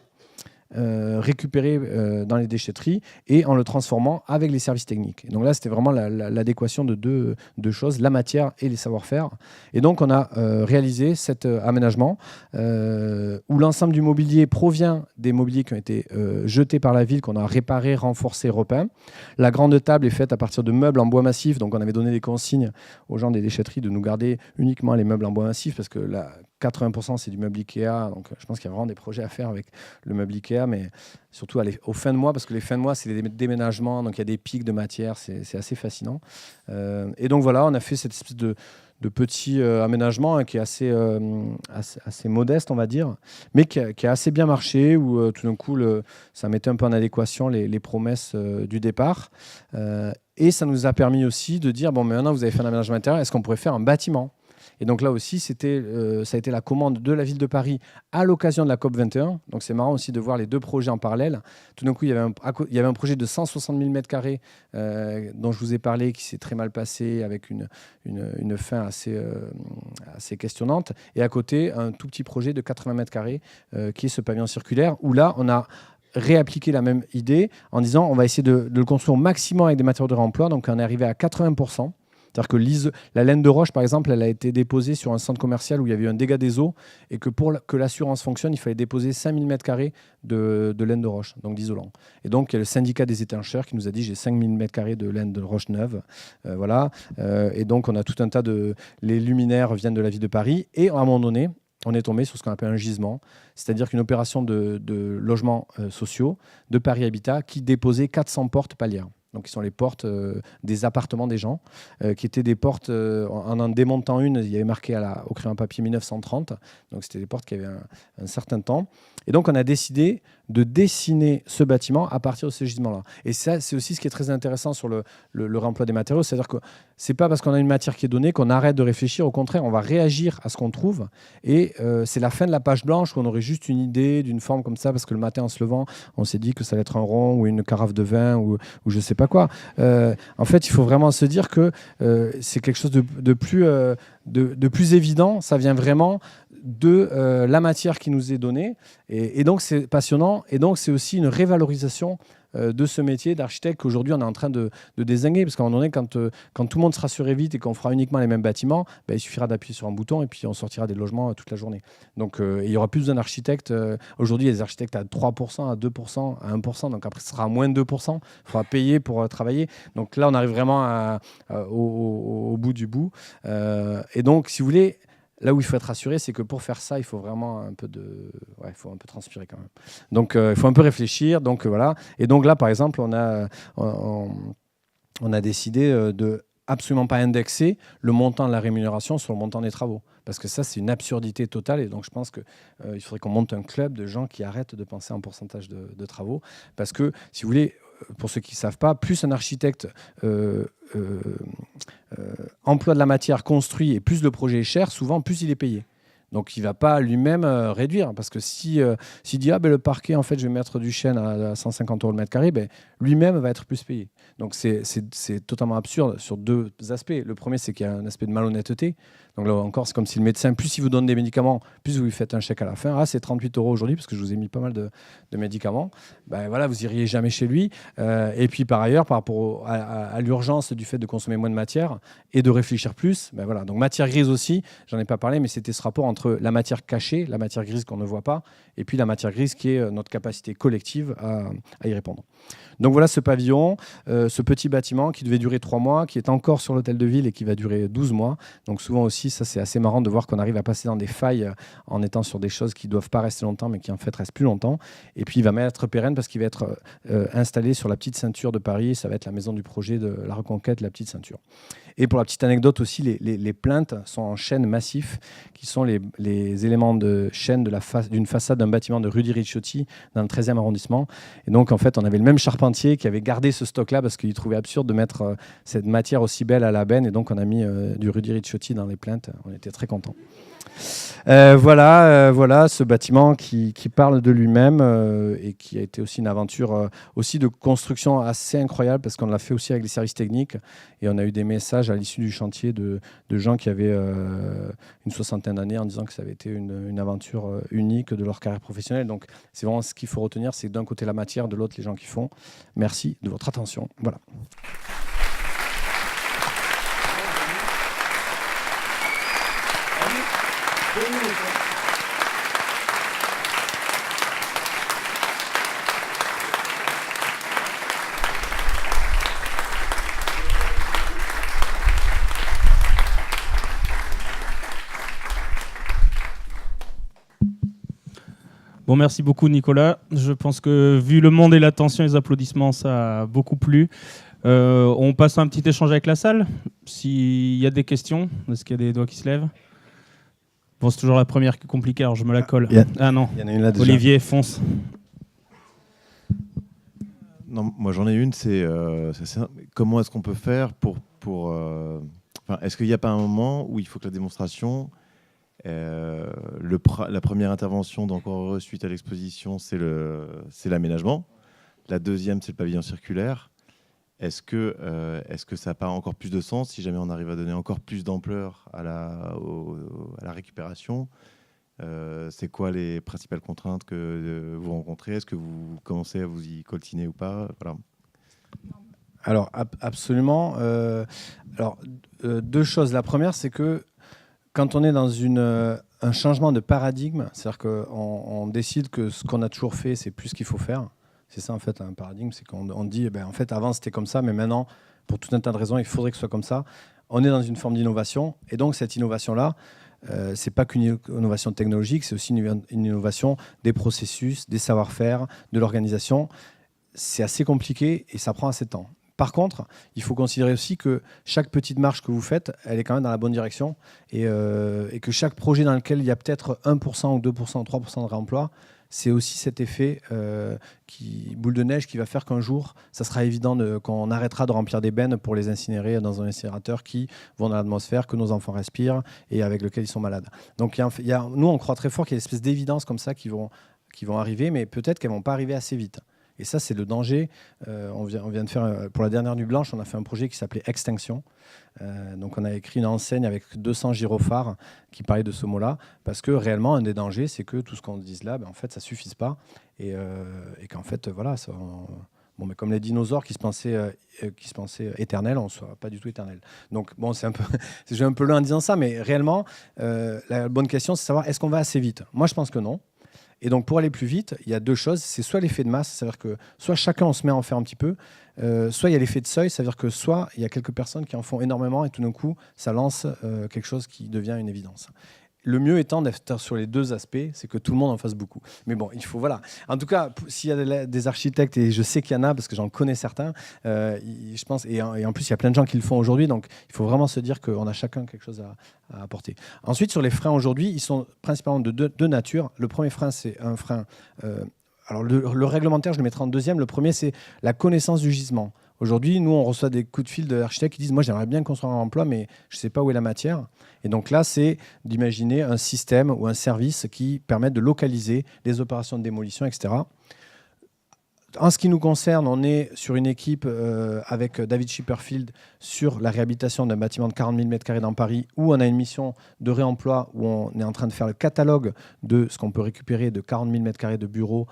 récupéré dans les déchetteries et en le transformant avec les services techniques. Et donc là, c'était vraiment l'adéquation de deux choses, la matière et les savoir-faire. Et donc, on a réalisé cet aménagement où l'ensemble du mobilier provient des mobiliers qui ont été jetés par la ville, qu'on a réparés, renforcés, repeints. La grande table est faite à partir de meubles en bois massif. Donc, on avait donné des consignes aux gens des déchetteries de nous garder uniquement les meubles en bois massif parce que là, 80% c'est du meuble Ikea, donc je pense qu'il y a vraiment des projets à faire avec le meuble Ikea, mais surtout aux fins de mois, parce que les fins de mois c'est des déménagements, donc il y a des pics de matière, c'est assez fascinant. Et donc voilà, on a fait cette espèce de petit aménagement qui est assez modeste, on va dire, mais qui a assez bien marché, où tout d'un coup ça mettait un peu en adéquation les promesses du départ. Et ça nous a permis aussi de dire, mais maintenant vous avez fait un aménagement intérieur, est-ce qu'on pourrait faire un bâtiment ? Et donc là aussi, ça a été la commande de la ville de Paris à l'occasion de la COP21. Donc c'est marrant aussi de voir les 2 projets en parallèle. Tout d'un coup, il y avait un projet de 160 000 m² dont je vous ai parlé, qui s'est très mal passé, avec une fin assez questionnante. Et à côté, un tout petit projet de 80 m², qui est ce pavillon circulaire, où là, on a réappliqué la même idée en disant on va essayer de le construire au maximum avec des matériaux de réemploi. Donc on est arrivé à 80%. C'est-à-dire que la laine de roche, par exemple, elle a été déposée sur un centre commercial où il y avait eu un dégât des eaux et que pour que l'assurance fonctionne, il fallait déposer 5000 m² de laine de roche, donc d'isolant. Et donc, il y a le syndicat des étancheurs qui nous a dit j'ai 5000 m² de laine de roche neuve. Voilà. Et donc, on a tout un tas les luminaires viennent de la ville de Paris. Et à un moment donné, on est tombé sur ce qu'on appelle un gisement, c'est-à-dire qu'une opération de logements sociaux de Paris Habitat qui déposait 400 portes palières. Donc, qui sont les portes des appartements des gens, qui étaient des portes, en démontant une, il y avait marqué au crayon papier 1930. Donc, c'était des portes qui avaient un certain temps. Et donc, on a décidé de dessiner ce bâtiment à partir de ce gisement-là. Et ça, c'est aussi ce qui est très intéressant sur le réemploi des matériaux. C'est-à-dire que ce n'est pas parce qu'on a une matière qui est donnée qu'on arrête de réfléchir. Au contraire, on va réagir à ce qu'on trouve. Et c'est la fin de la page blanche où on aurait juste une idée d'une forme comme ça, parce que le matin, en se levant, on s'est dit que ça allait être un rond ou une carafe de vin ou je ne sais pas quoi. En fait, il faut vraiment se dire que c'est quelque chose de plus évident. Ça vient vraiment de la matière qui nous est donnée. Et donc, c'est passionnant. Et donc, c'est aussi une révalorisation de ce métier d'architecte qu'aujourd'hui on est en train de dézinguer. Parce qu'à un moment donné, quand tout le monde se rassurera vite et qu'on fera uniquement les mêmes bâtiments, il suffira d'appuyer sur un bouton et puis on sortira des logements toute la journée. Donc il n'y aura plus besoin d'architectes. Aujourd'hui, il y a des architectes à 3%, à 2%, à 1%. Donc après, ce sera à moins de 2%. Il faudra payer pour travailler. Donc là, on arrive vraiment au bout du bout. Et donc, si vous voulez, là où il faut être rassuré, c'est que pour faire ça, il faut vraiment un peu il faut un peu transpirer quand même. Donc, il faut un peu réfléchir. Donc, voilà. Et donc là, par exemple, on a décidé de absolument pas indexer le montant de la rémunération sur le montant des travaux. Parce que ça, c'est une absurdité totale. Et donc, je pense qu'il faudrait qu'on monte un club de gens qui arrêtent de penser en pourcentage de travaux. Parce que, si vous voulez, pour ceux qui ne savent pas, plus un architecte emploie de la matière, construit, et plus le projet est cher, souvent, plus il est payé. Donc, il ne va pas lui-même réduire. Parce que s'il dit « Ah, le parquet, en fait, je vais mettre du chêne à 150 € le mètre carré », lui-même va être plus payé. Donc, c'est totalement absurde sur deux aspects. Le premier, c'est qu'il y a un aspect de malhonnêteté. Donc là encore, c'est comme si le médecin, plus il vous donne des médicaments, plus vous lui faites un chèque à la fin. Ah, c'est 38 € aujourd'hui parce que je vous ai mis pas mal de médicaments. Voilà, vous iriez jamais chez lui. Et puis par ailleurs, par rapport à l'urgence du fait de consommer moins de matière et de réfléchir plus, voilà. Donc matière grise aussi, j'en ai pas parlé, mais c'était ce rapport entre la matière cachée, la matière grise qu'on ne voit pas, et puis la matière grise qui est notre capacité collective à y répondre. Donc voilà ce pavillon, ce petit bâtiment qui devait durer 3 mois, qui est encore sur l'hôtel de ville et qui va durer 12 mois. Donc souvent aussi, ça c'est assez marrant de voir qu'on arrive à passer dans des failles en étant sur des choses qui ne doivent pas rester longtemps mais qui en fait restent plus longtemps. Et puis il va même être pérenne parce qu'il va être installé sur la petite ceinture de Paris. Ça va être la maison du projet de la reconquête, la petite ceinture. Et pour la petite anecdote aussi, les plinthes sont en chêne massif, qui sont les éléments de chêne d'une façade d'un bâtiment de rue di Ricciotti dans le 13e arrondissement. Et donc, en fait, on avait le même charpentier qui avait gardé ce stock-là parce qu'il trouvait absurde de mettre cette matière aussi belle à la benne. Et donc, on a mis du rue di Ricciotti dans les plinthes. On était très contents. Voilà ce bâtiment qui parle de lui-même et qui a été aussi une aventure aussi de construction assez incroyable parce qu'on l'a fait aussi avec les services techniques et on a eu des messages à l'issue du chantier de gens qui avaient une 60aine d'années en disant que ça avait été une aventure unique de leur carrière professionnelle. Donc c'est vraiment ce qu'il faut retenir, c'est d'un côté la matière, de l'autre les gens qui font. Merci de votre attention. Voilà. Bon, merci beaucoup Nicolas. Je pense que vu le monde et l'attention et les applaudissements, ça a beaucoup plu. On passe à un petit échange avec la salle. S'il y a des questions, est-ce qu'il y a des doigts qui se lèvent? Bon, c'est toujours la première qui est compliquée, alors je me la colle. Ah non, il y en a une là déjà. Olivier, fonce. Non, moi j'en ai une, c'est comment est-ce qu'on peut faire est-ce qu'il n'y a pas un moment où il faut que la démonstration, la première intervention d'Encore Heureux suite à l'exposition, c'est l'aménagement. La deuxième, c'est le pavillon circulaire. Est-ce que ça n'a pas encore plus de sens si jamais on arrive à donner encore plus d'ampleur à la récupération? C'est quoi les principales contraintes que vous rencontrez? Est-ce que vous commencez à vous y coltiner ou pas? Voilà. Alors, absolument. Deux choses. La première, c'est que quand on est dans un changement de paradigme, c'est-à-dire qu'on décide que ce qu'on a toujours fait, c'est plus ce qu'il faut faire. C'est ça, en fait, un paradigme. C'est qu'on dit, en fait, avant, c'était comme ça, mais maintenant, pour tout un tas de raisons, il faudrait que ce soit comme ça. On est dans une forme d'innovation. Et donc, cette innovation-là, c'est pas qu'une innovation technologique, c'est aussi une innovation des processus, des savoir-faire, de l'organisation. C'est assez compliqué et ça prend assez de temps. Par contre, il faut considérer aussi que chaque petite marche que vous faites, elle est quand même dans la bonne direction et que chaque projet dans lequel il y a peut-être 1% ou 2% ou 3% de réemploi, c'est aussi cet effet boule de neige qui va faire qu'un jour, ça sera évident qu'on arrêtera de remplir des bennes pour les incinérer dans un incinérateur qui vont dans l'atmosphère, que nos enfants respirent et avec lequel ils sont malades. Donc nous, on croit très fort qu'il y a une espèce d'évidence comme ça qui vont arriver, mais peut-être qu'elles ne vont pas arriver assez vite. Et ça, c'est le danger. On vient de faire, pour la dernière Nuit Blanche, on a fait un projet qui s'appelait Extinction. Donc on a écrit une enseigne avec 200 gyrophares qui parlaient de ce mot-là, parce que réellement, un des dangers, c'est que tout ce qu'on dise là, en fait, ça ne suffise pas. Et qu'en fait, voilà, bon, mais comme les dinosaures qui se pensaient éternels, on ne soit pas du tout éternel. Donc bon, j'ai un peu loin en disant ça, mais réellement, la bonne question, c'est de savoir est-ce qu'on va assez vite. Moi, je pense que non. Et donc, pour aller plus vite, il y a deux choses. C'est soit l'effet de masse, c'est-à-dire que soit chacun, on se met à en faire un petit peu, soit il y a l'effet de seuil, c'est-à-dire que soit il y a quelques personnes qui en font énormément et tout d'un coup, ça lance quelque chose qui devient une évidence. Le mieux étant d'être sur les deux aspects, c'est que tout le monde en fasse beaucoup. Mais bon, il faut, voilà. En tout cas, s'il y a des architectes, et je sais qu'il y en a, parce que j'en connais certains, je pense, et en plus, il y a plein de gens qui le font aujourd'hui, donc il faut vraiment se dire qu'on a chacun quelque chose à apporter. Ensuite, sur les freins aujourd'hui, ils sont principalement de deux natures. Le premier frein, c'est un frein... alors, le réglementaire, je le mettrai en deuxième. Le premier, c'est la connaissance du gisement. Aujourd'hui, nous, on reçoit des coups de fil d'architectes qui disent « Moi, j'aimerais bien construire un emploi, mais je ne sais pas où est la matière. » Et donc là, c'est d'imaginer un système ou un service qui permette de localiser les opérations de démolition, etc. En ce qui nous concerne, on est sur une équipe avec David Schipperfield sur la réhabilitation d'un bâtiment de 40 000 m² dans Paris, où on a une mission de réemploi, où on est en train de faire le catalogue de ce qu'on peut récupérer de 40 000 m² de bureaux.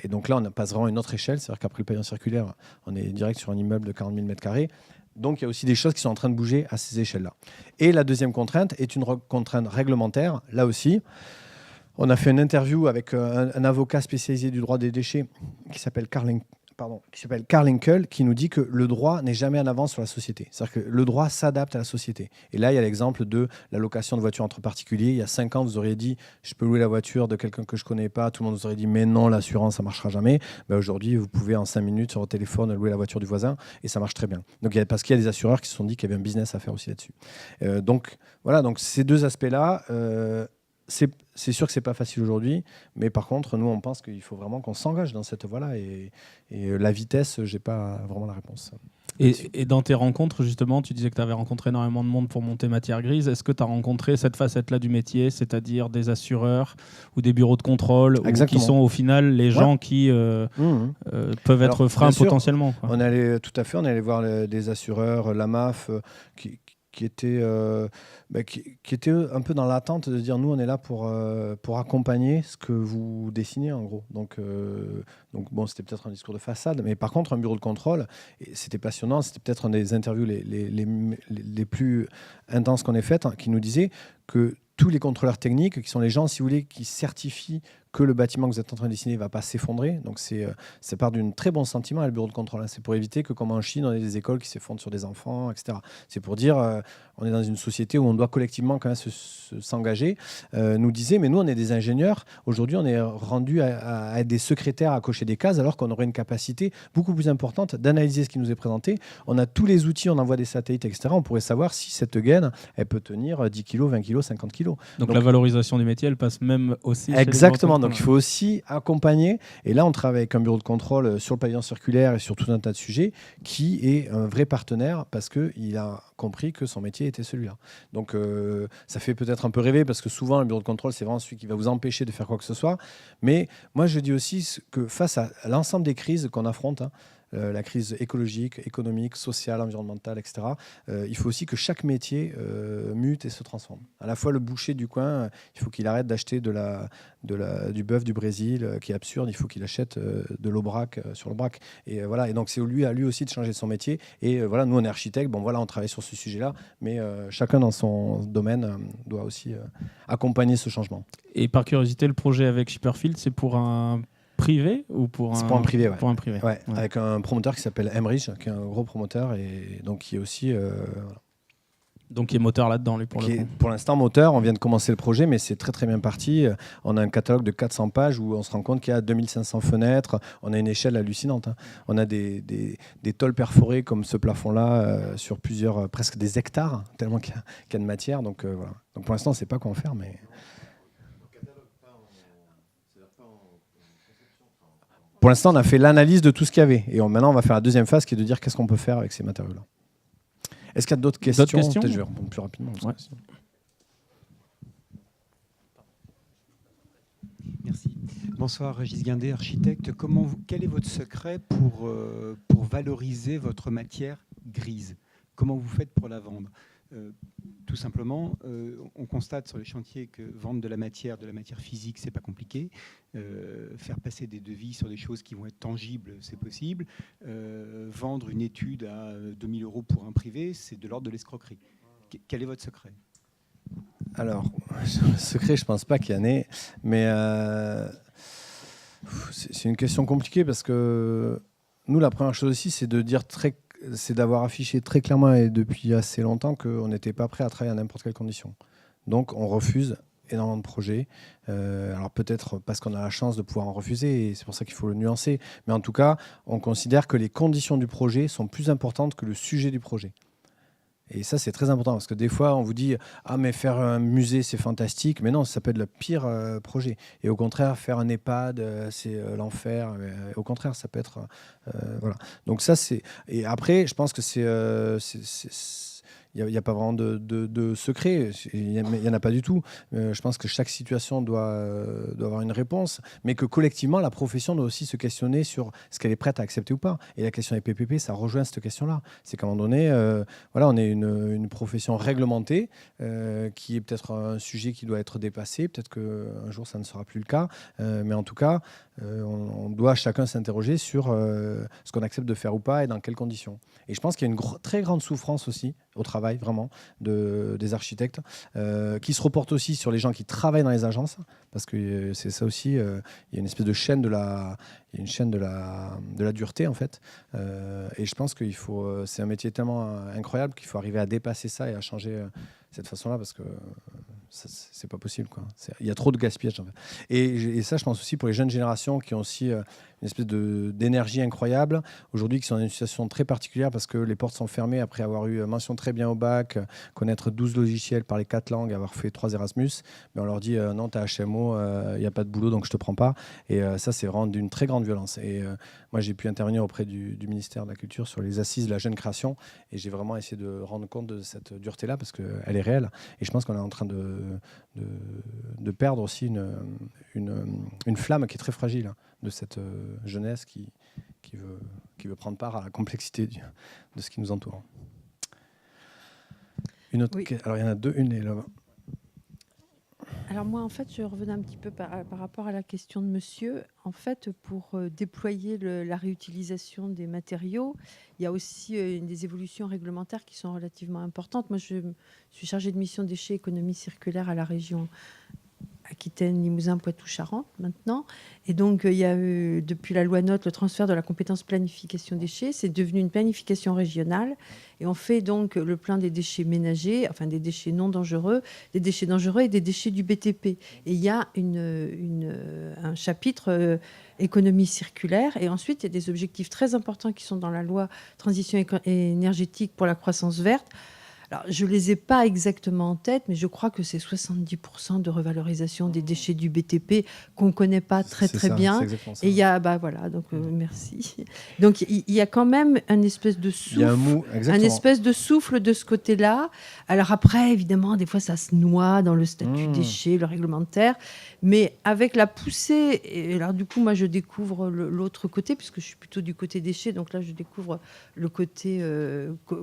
Et donc là, on passe vraiment à une autre échelle. C'est-à-dire qu'après le pavillon circulaire, on est direct sur un immeuble de 40 000 m². Donc il y a aussi des choses qui sont en train de bouger à ces échelles-là. Et la deuxième contrainte est une contrainte réglementaire, là aussi. On a fait une interview avec un avocat spécialisé du droit des déchets qui s'appelle Carl Hinkel, qui nous dit que le droit n'est jamais en avance sur la société. C'est-à-dire que le droit s'adapte à la société. Et là, il y a l'exemple de la location de voitures entre particuliers. Il y a 5 ans, vous auriez dit « je peux louer la voiture de quelqu'un que je ne connais pas ». Tout le monde vous aurait dit « mais non, l'assurance, ça ne marchera jamais ». Aujourd'hui, vous pouvez en 5 minutes sur votre téléphone louer la voiture du voisin et ça marche très bien. Donc, parce qu'il y a des assureurs qui se sont dit qu'il y avait un business à faire aussi là-dessus. Donc, voilà, donc ces deux aspects-là... c'est sûr que ce n'est pas facile aujourd'hui, mais par contre, nous, on pense qu'il faut vraiment qu'on s'engage dans cette voie-là. Et la vitesse, je n'ai pas vraiment la réponse. Et dans tes rencontres, justement, tu disais que tu avais rencontré énormément de monde pour monter Matière Grise. Est-ce que tu as rencontré cette facette-là du métier, c'est-à-dire des assureurs ou des bureaux de contrôle, ou qui sont au final les gens qui peuvent être freins potentiellement, quoi. On est allé voir des assureurs, l'AMAF, qui était un peu dans l'attente de dire nous on est là pour accompagner ce que vous dessinez en gros. Donc bon, c'était peut-être un discours de façade, mais par contre un bureau de contrôle, c'était passionnant, c'était peut-être une des interviews les plus intenses qu'on ait faites, qui nous disait que tous les contrôleurs techniques, qui sont les gens, si vous voulez, qui certifient que le bâtiment que vous êtes en train de dessiner ne va pas s'effondrer. Donc ça part d'un très bon sentiment, le bureau de contrôle. C'est pour éviter que, comme en Chine, on ait des écoles qui s'effondrent sur des enfants, etc. C'est pour dire, on est dans une société où on doit collectivement quand même s'engager. Nous disait, mais nous, on est des ingénieurs. Aujourd'hui, on est rendu à être des secrétaires à cocher des cases, alors qu'on aurait une capacité beaucoup plus importante d'analyser ce qui nous est présenté. On a tous les outils, on envoie des satellites, etc. On pourrait savoir si cette gaine, elle peut tenir 10 kg, 20 kg, 50 kg. Donc la valorisation du métier, elle passe même aussi exactement. Donc il faut aussi accompagner. Et là, on travaille avec un bureau de contrôle sur le pavillon circulaire et sur tout un tas de sujets, qui est un vrai partenaire parce qu'il a compris que son métier était celui-là. Donc ça fait peut-être un peu rêver parce que souvent, le bureau de contrôle, c'est vraiment celui qui va vous empêcher de faire quoi que ce soit. Mais moi, je dis aussi que face à l'ensemble des crises qu'on affronte, la crise écologique, économique, sociale, environnementale, etc. Il faut aussi que chaque métier mute et se transforme. À la fois le boucher du coin, il faut qu'il arrête d'acheter du bœuf du Brésil, qui est absurde. Il faut qu'il achète de l'aubrac sur l'aubrac. Et voilà. Et donc c'est à lui aussi de changer son métier. Et voilà, nous on est architectes. Bon voilà, on travaille sur ce sujet-là, mais chacun dans son domaine doit aussi accompagner ce changement. Et par curiosité, le projet avec Schipperfield, c'est pour un privé ou pour un privé, ouais. Pour un privé. Ouais, ouais. Avec un promoteur qui s'appelle Emmerich, qui est un gros promoteur et donc qui est aussi voilà. Donc qui est moteur là-dedans, lui, pour le coup. Pour l'instant moteur, on vient de commencer le projet, mais c'est très très bien parti. On a un catalogue de 400 pages où on se rend compte qu'il y a 2500 fenêtres. On a une échelle hallucinante. On a des tôles perforées comme ce plafond-là sur plusieurs, presque des hectares, tellement qu'il y a de matière. Donc voilà. Donc pour l'instant, on ne sait pas quoi en faire, mais... Pour l'instant, on a fait l'analyse de tout ce qu'il y avait. Et maintenant, on va faire la deuxième phase qui est de dire qu'est-ce qu'on peut faire avec ces matériaux-là. Est-ce qu'il y a d'autres questions? Peut-être je vais répondre plus rapidement. Ouais. Merci. Bonsoir, Régis Guindet, architecte. Quel est votre secret pour valoriser votre matière grise? Comment vous faites pour la vendre? Tout simplement, on constate sur les chantiers que vendre de la matière physique, c'est pas compliqué. Faire passer des devis sur des choses qui vont être tangibles, c'est possible. Vendre une étude à 2 000 € pour un privé, c'est de l'ordre de l'escroquerie. Quel est votre secret ? Alors, le secret, je pense pas qu'il y en ait, mais c'est une question compliquée parce que nous, la première chose aussi, c'est d'avoir affiché très clairement et depuis assez longtemps qu'on n'était pas prêt à travailler à n'importe quelle condition. Donc, on refuse énormément de projets. Alors peut-être parce qu'on a la chance de pouvoir en refuser, et c'est pour ça qu'il faut le nuancer. Mais en tout cas, on considère que les conditions du projet sont plus importantes que le sujet du projet. Et ça, c'est très important, parce que des fois, on vous dit « Ah, mais faire un musée, c'est fantastique », mais non, ça peut être le pire projet. Et au contraire, faire un EHPAD, c'est l'enfer. Au contraire, ça peut être... voilà. Donc ça, c'est... Et après, je pense que il n'y a pas vraiment de secret, il n'y en a pas du tout. Je pense que chaque situation doit avoir une réponse, mais que collectivement, la profession doit aussi se questionner sur ce qu'elle est prête à accepter ou pas. Et la question des PPP, ça rejoint cette question-là. C'est qu'à un moment donné, voilà, on est une profession réglementée, qui est peut-être un sujet qui doit être dépassé. Peut-être qu'un jour, ça ne sera plus le cas. Mais en tout cas, on doit chacun s'interroger sur ce qu'on accepte de faire ou pas et dans quelles conditions. Et je pense qu'il y a une très grande souffrance aussi au travail, vraiment, des architectes, qui se reporte aussi sur les gens qui travaillent dans les agences, parce que c'est ça aussi, il y a une espèce de chaîne de la dureté, en fait. Et je pense qu'il faut, c'est un métier tellement incroyable qu'il faut arriver à dépasser ça et à changer cette façon-là, parce que c'est pas possible, quoi. Il y a trop de gaspillage, en fait. Et ça, je pense aussi pour les jeunes générations qui ont aussi une espèce d'énergie incroyable, aujourd'hui, qui sont dans une situation très particulière parce que les portes sont fermées après avoir eu mention très bien au bac, connaître 12 logiciels, parler 4 langues, avoir fait 3 Erasmus. Mais on leur dit non, t'as HMO, il n'y a pas de boulot, donc je te prends pas. Et ça, c'est vraiment d'une très grande violence. Et moi, j'ai pu intervenir auprès du ministère de la Culture sur les assises de la jeune création, et j'ai vraiment essayé de rendre compte de cette dureté-là parce qu'elle est réelle. Et je pense qu'on est en train de perdre aussi une flamme qui est très fragile, de cette jeunesse qui veut prendre part à la complexité de ce qui nous entoure. Une autre, oui. Alors il y en a deux, une est là-bas. Alors moi, en fait, je revenais un petit peu par rapport à la question de monsieur. En fait, pour déployer la réutilisation des matériaux, il y a aussi des évolutions réglementaires qui sont relativement importantes. Moi, je suis chargée de mission déchets économie circulaire à la région Aquitaine, Limousin, Poitou-Charentes maintenant. Et donc, il y a eu, depuis la loi NOTE, le transfert de la compétence planification déchets. C'est devenu une planification régionale. Et on fait donc le plan des déchets ménagers, enfin des déchets non dangereux, des déchets dangereux et des déchets du BTP. Et il y a un chapitre économie circulaire. Et ensuite, il y a des objectifs très importants qui sont dans la loi transition énergétique pour la croissance verte. Alors, je ne les ai pas exactement en tête, mais je crois que c'est 70% de revalorisation des déchets du BTP qu'on ne connaît pas très bien. Et il y a, voilà, donc merci. Donc il y a quand même un espèce de souffle, un espèce de souffle de ce côté-là. Alors après, évidemment, des fois ça se noie dans le statut déchet, le réglementaire, mais avec la poussée. Et alors du coup, moi je découvre l'autre côté, puisque je suis plutôt du côté déchets, donc là je découvre le côté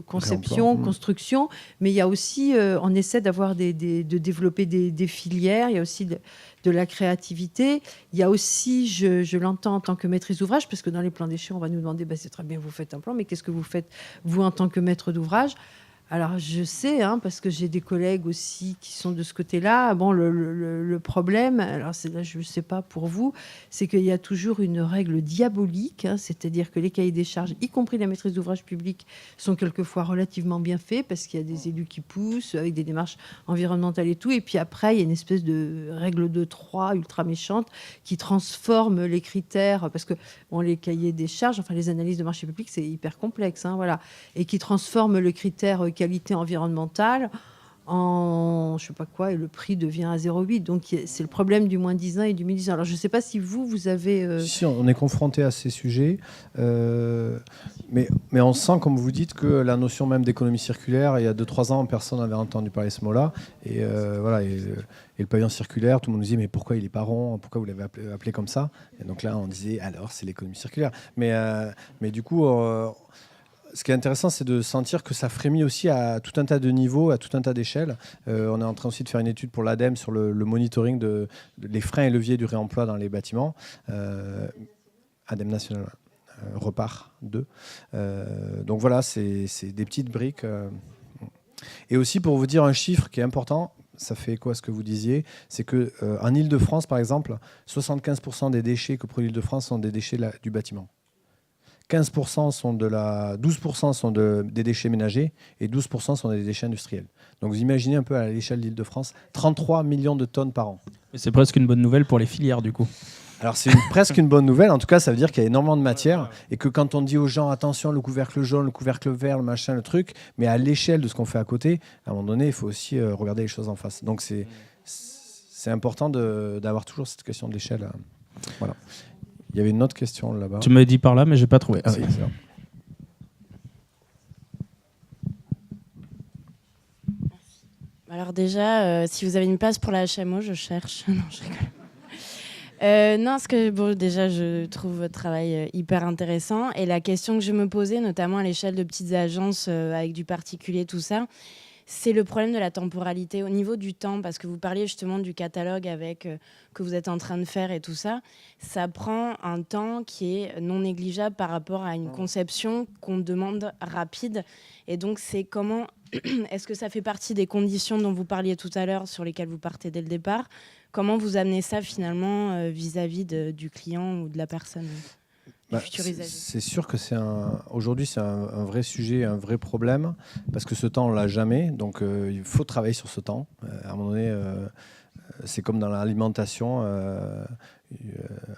conception, construction. Mais il y a aussi, on essaie de développer des filières, il y a aussi de la créativité. Il y a aussi, je l'entends en tant que maîtrise d'ouvrage, parce que dans les plans déchets, on va nous demander, c'est très bien, vous faites un plan, mais qu'est-ce que vous faites, vous, en tant que maître d'ouvrage ? Alors, je sais, parce que j'ai des collègues aussi qui sont de ce côté-là. Bon, le problème, alors c'est là, je ne sais pas pour vous, c'est qu'il y a toujours une règle diabolique, c'est-à-dire que les cahiers des charges, y compris la maîtrise d'ouvrage publique, sont quelquefois relativement bien faits parce qu'il y a des élus qui poussent avec des démarches environnementales et tout. Et puis après, il y a une espèce de règle de 3 ultra méchante qui transforme les critères, parce que les cahiers des charges, enfin les analyses de marché public, c'est hyper complexe, voilà, et qui transforme le critère qualité environnementale en je sais pas quoi, et le prix devient à 0,8. Donc c'est le problème du moins 10 ans et du 1010 ans. Alors je ne sais pas si vous avez... Si, on est confronté à ces sujets, mais on sent, comme vous dites, que la notion même d'économie circulaire, il y a 2-3 ans, personne n'avait entendu parler de ce mot-là. Et voilà, et le pavillon circulaire, tout le monde nous disait, mais pourquoi il n'est pas rond, pourquoi vous l'avez appelé comme ça? Et donc là, on disait, alors, c'est l'économie circulaire. Mais du coup... ce qui est intéressant, c'est de sentir que ça frémit aussi à tout un tas de niveaux, à tout un tas d'échelles. On est en train aussi de faire une étude pour l'ADEME sur le monitoring des freins et leviers du réemploi dans les bâtiments. ADEME national, repart 2. Donc voilà, c'est des petites briques. Et aussi, pour vous dire un chiffre qui est important, ça fait quoi ce que vous disiez, c'est qu'en Île-de-France, par exemple, 75% des déchets que produit l'Île-de-France sont des déchets du bâtiment. 15% sont 12% sont des déchets ménagers et 12% sont des déchets industriels. Donc vous imaginez un peu à l'échelle de l'Île-de-France, 33 millions de tonnes par an. Et c'est presque une bonne nouvelle pour les filières du coup. Alors c'est presque une bonne nouvelle, en tout cas ça veut dire qu'il y a énormément de matière et que quand on dit aux gens attention le couvercle jaune, le couvercle vert, le machin, le truc, mais à l'échelle de ce qu'on fait à côté, à un moment donné il faut aussi regarder les choses en face. Donc c'est important d'avoir toujours cette question de l'échelle. Voilà. Il y avait une autre question là-bas. Tu m'as dit par là mais j'ai pas trouvé. Ah, oui, c'est vrai. Alors déjà, si vous avez une place pour la HMO, je cherche. Non, je rigole. Non, parce que déjà, je trouve votre travail hyper intéressant. Et la question que je me posais, notamment à l'échelle de petites agences avec du particulier, tout ça, c'est le problème de la temporalité au niveau du temps. Parce que vous parliez justement du catalogue que vous êtes en train de faire et tout ça. Ça prend un temps qui est non négligeable par rapport à une conception qu'on demande rapide. Et donc, c'est comment... Est-ce que ça fait partie des conditions dont vous parliez tout à l'heure, sur lesquelles vous partez dès le départ ? Comment vous amenez ça finalement vis-à-vis du client ou de la personne futur usager ? C'est sûr que aujourd'hui c'est un vrai sujet, un vrai problème, parce que ce temps on l'a jamais, donc il faut travailler sur ce temps. À un moment donné, c'est comme dans l'alimentation,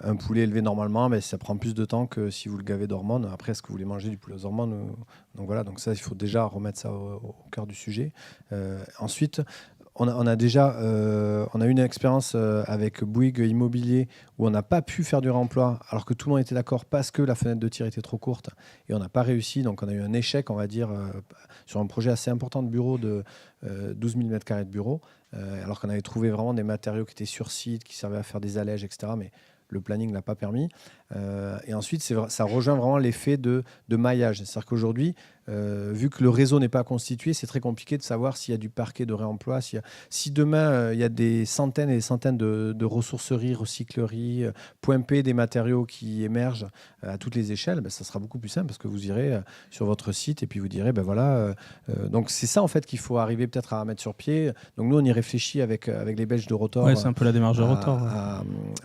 un poulet élevé normalement, mais ça prend plus de temps que si vous le gavez d'hormones. Après, est-ce que vous voulez manger du poulet aux hormones ? Donc voilà, donc ça il faut déjà remettre ça au cœur du sujet. Ensuite, on a eu une expérience avec Bouygues Immobilier où on n'a pas pu faire du réemploi alors que tout le monde était d'accord parce que la fenêtre de tir était trop courte et on n'a pas réussi. Donc on a eu un échec, on va dire, sur un projet assez important de bureau de 12 000 m² de bureau, alors qu'on avait trouvé vraiment des matériaux qui étaient sur site, qui servaient à faire des allèges, etc. Mais le planning ne l'a pas permis. Et ensuite, ça rejoint vraiment l'effet de maillage. C'est-à-dire qu'aujourd'hui, vu que le réseau n'est pas constitué, c'est très compliqué de savoir s'il y a du parquet de réemploi. Si demain, il y a des centaines et des centaines de ressourceries, recycleries, point P des matériaux qui émergent à toutes les échelles, ça sera beaucoup plus simple parce que vous irez sur votre site et puis vous direz, voilà. Donc c'est ça en fait qu'il faut arriver peut-être à mettre sur pied. Donc nous, on y réfléchit avec les Belges de Rotor. Ouais, c'est un peu la démarche de Rotor. À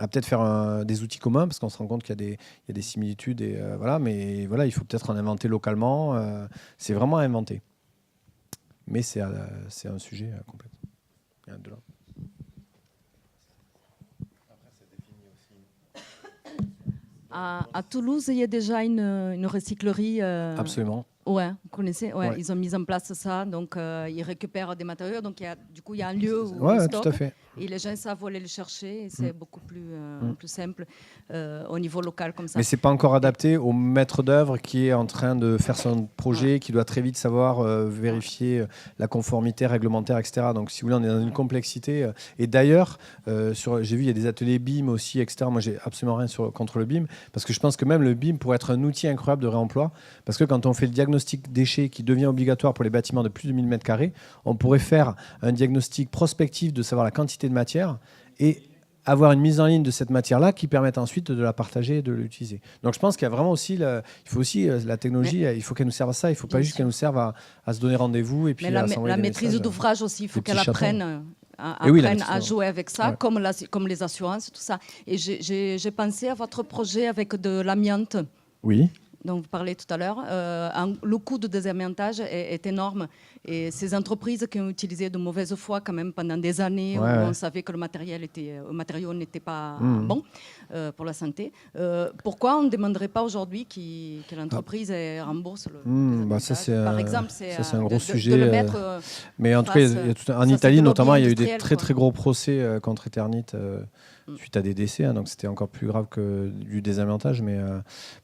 peut-être faire des outils communs parce qu'on se rend compte qu'il y a des similitudes et voilà. Mais voilà, il faut peut-être en inventer localement. C'est vraiment à inventer. Mais c'est un sujet complexe. À Toulouse, il y a déjà une recyclerie. Absolument. Ouais, vous connaissez. Ouais, ouais. Ils ont mis en place ça. Donc, ils récupèrent des matériaux. Donc, il y a un lieu où ils ils stockent. Tout à fait. Et les gens savent où aller le chercher. Et c'est beaucoup plus simple au niveau local comme ça. Mais ce n'est pas encore adapté au maître d'œuvre qui est en train de faire son projet, qui doit très vite savoir vérifier la conformité réglementaire, etc. Donc, si vous voulez, on est dans une complexité. Et d'ailleurs, j'ai vu, il y a des ateliers BIM aussi, etc. Moi, j'ai absolument rien contre le BIM, parce que je pense que même le BIM pourrait être un outil incroyable de réemploi. Parce que quand on fait le diagnostic déchets qui devient obligatoire pour les bâtiments de plus de 1000 m², on pourrait faire un diagnostic prospectif de savoir la quantité de matière et avoir une mise en ligne de cette matière-là qui permette ensuite de la partager et de l'utiliser. Donc je pense qu'il y a vraiment aussi, il faut aussi la technologie, il faut qu'elle nous serve à ça, il ne faut pas juste qu'elle nous serve à se donner rendez-vous et puis à s'envoyer la des maîtrise messages. d'ouvrage aussi, il faut qu'elle apprenne à jouer avec ça, ouais. comme les assurances, tout ça. Et j'ai pensé à votre projet avec de l'amiante. Oui. dont vous parlez tout à l'heure, le coût de désamiantage est énorme. Et ces entreprises qui ont utilisé de mauvaise foi quand même pendant des années, où on savait que le matériau n'était pas bon pour la santé, pourquoi on ne demanderait pas aujourd'hui que l'entreprise rembourse le désamiantage, par exemple, c'est un gros sujet. De le mettre, mais en tout cas, en Italie notamment, il y a eu des très gros procès contre Eternit suite à des décès, donc c'était encore plus grave que du désamiantage. Mais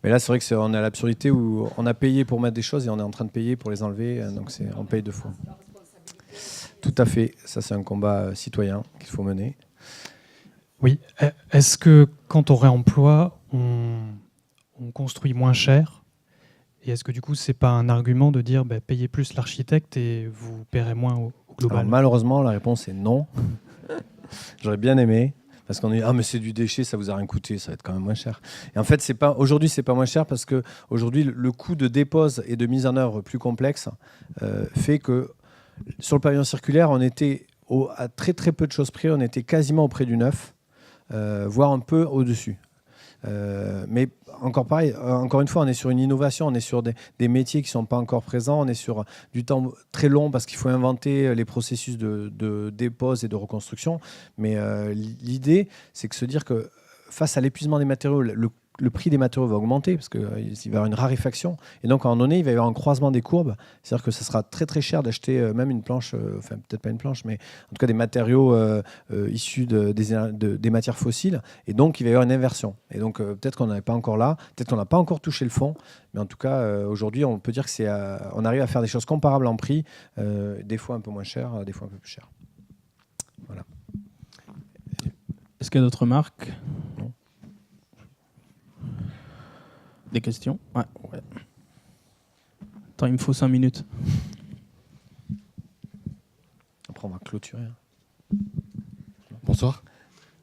là, c'est vrai qu'on est à l'absurdité où on a payé pour mettre des choses et on est en train de payer pour les enlever, donc on paye deux fois. Tout à fait, ça c'est un combat citoyen qu'il faut mener. Oui, est-ce que quand on réemploie, on construit moins cher Et est-ce que du coup, c'est pas un argument de dire payez plus l'architecte et vous paierez moins au global? Alors, malheureusement, la réponse est non. J'aurais bien aimé. Parce qu'on dit mais c'est du déchet, ça vous a rien coûté, ça va être quand même moins cher. Et en fait, aujourd'hui, c'est pas moins cher parce que aujourd'hui, le coût de dépose et de mise en œuvre plus complexe fait que sur le pavillon circulaire, on était à très très peu de choses près, on était quasiment auprès du neuf, voire un peu au-dessus. Mais encore pareil, encore une fois, on est sur une innovation, on est sur des métiers qui ne sont pas encore présents, on est sur du temps très long parce qu'il faut inventer les processus de dépose et de reconstruction. Mais l'idée, c'est que se dire que face à l'épuisement des matériaux, le prix des matériaux va augmenter parce qu'il va y avoir une raréfaction. Et donc, à un moment donné, il va y avoir un croisement des courbes. C'est-à-dire que ça sera très, très cher d'acheter même une planche, enfin, peut-être pas une planche, mais en tout cas des matériaux issus des matières fossiles. Et donc, il va y avoir une inversion. Et donc, peut-être qu'on n'est pas encore là. Peut-être qu'on n'a pas encore touché le fond. Mais en tout cas, aujourd'hui, on peut dire que on arrive à faire des choses comparables en prix, des fois un peu moins cher, des fois un peu plus cher. Voilà. Est-ce qu'il y a d'autres remarques? Non. Des questions? Ouais. Attends, il me faut 5 minutes. Après, on va clôturer. Bonsoir.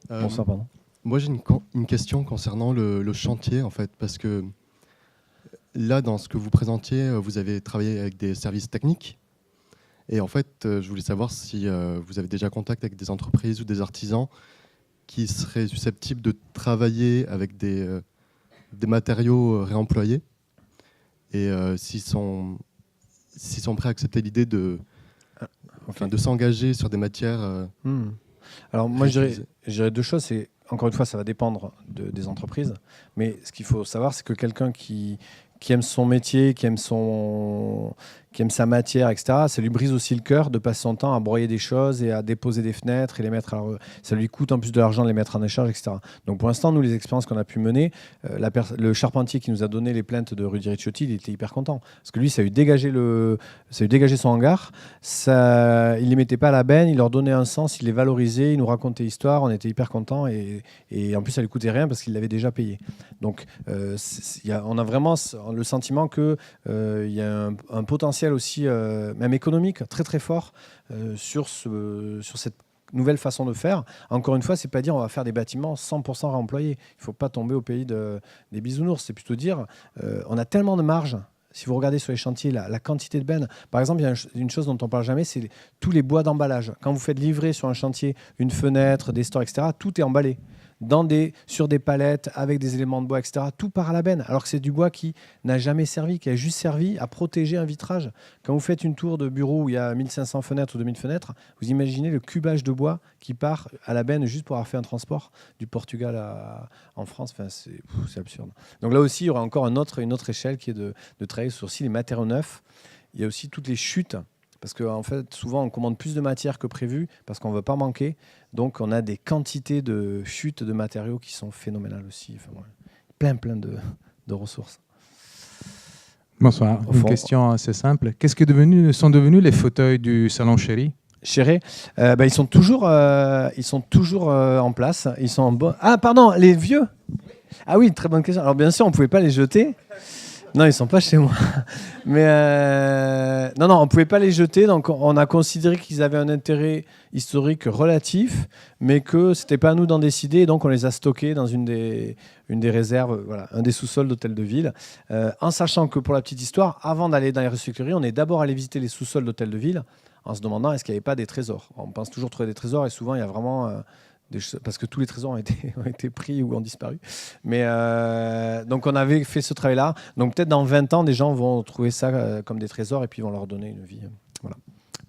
Bonsoir, pardon. Moi, j'ai une question concernant le chantier, en fait, parce que là, dans ce que vous présentiez, vous avez travaillé avec des services techniques. Et en fait, je voulais savoir si vous avez déjà contact avec des entreprises ou des artisans qui seraient susceptibles de travailler avec des matériaux réemployés et s'ils sont prêts à accepter l'idée de s'engager sur des matières. Alors moi, je dirais deux choses. Encore une fois, ça va dépendre des entreprises. Mais ce qu'il faut savoir, c'est que quelqu'un qui aime son métier, qui aime sa matière, etc., ça lui brise aussi le cœur de passer son temps à broyer des choses et à déposer des fenêtres et les mettre. Ça lui coûte en plus de l'argent de les mettre en échange, etc. Donc pour l'instant, nous, les expériences qu'on a pu mener, le charpentier qui nous a donné les plaintes de Rudy Ricciotti, il était hyper content. Parce que lui, ça lui dégageait son hangar, il les mettait pas à la benne, il leur donnait un sens, il les valorisait, il nous racontait l'histoire, on était hyper contents et en plus, ça lui coûtait rien parce qu'il l'avait déjà payé. Donc on a vraiment le sentiment qu'il y a un potentiel aussi, même économique, très très fort sur cette nouvelle façon de faire. Encore une fois, c'est pas dire on va faire des bâtiments 100% réemployés. Il ne faut pas tomber au pays des bisounours. C'est plutôt dire on a tellement de marge. Si vous regardez sur les chantiers, la quantité de bennes, par exemple, il y a une chose dont on ne parle jamais, c'est tous les bois d'emballage. Quand vous faites livrer sur un chantier une fenêtre, des stores, etc., tout est emballé sur des palettes avec des éléments de bois, etc. Tout part à la benne, alors que c'est du bois qui n'a jamais servi, qui a juste servi à protéger un vitrage. Quand vous faites une tour de bureau où il y a 1500 fenêtres ou 2000 fenêtres, vous imaginez le cubage de bois qui part à la benne juste pour avoir fait un transport du Portugal en France. Enfin, c'est absurde. Donc là aussi, il y aura encore une autre échelle qui est de travailler sur aussi les matériaux neufs. Il y a aussi toutes les chutes. Parce qu'en fait, souvent, on commande plus de matière que prévu parce qu'on ne veut pas manquer. Donc, on a des quantités de chutes de matériaux qui sont phénoménales aussi. Enfin, ouais. Plein de ressources. Bonsoir. Une question assez simple. Qu'est-ce que sont devenus les fauteuils du salon Chéri? Chéri, ils sont toujours en place. Ils sont en bon... Ah, pardon, les vieux? Ah oui, très bonne question. Alors, bien sûr, on ne pouvait pas les jeter. Non, ils ne sont pas chez moi. Mais non, on ne pouvait pas les jeter. Donc, on a considéré qu'ils avaient un intérêt historique relatif, mais que ce n'était pas à nous d'en décider. Et donc, on les a stockés dans une des réserves, voilà, un des sous-sols d'hôtel de ville. En sachant que, pour la petite histoire, avant d'aller dans les recycleries, on est d'abord allé visiter les sous-sols d'hôtel de ville en se demandant est-ce qu'il n'y avait pas des trésors. On pense toujours trouver des trésors et souvent, il y a vraiment... parce que tous les trésors ont été pris ou ont disparu. Mais donc on avait fait ce travail-là. Donc peut-être dans 20 ans, des gens vont trouver ça comme des trésors et puis vont leur donner une vie. Voilà,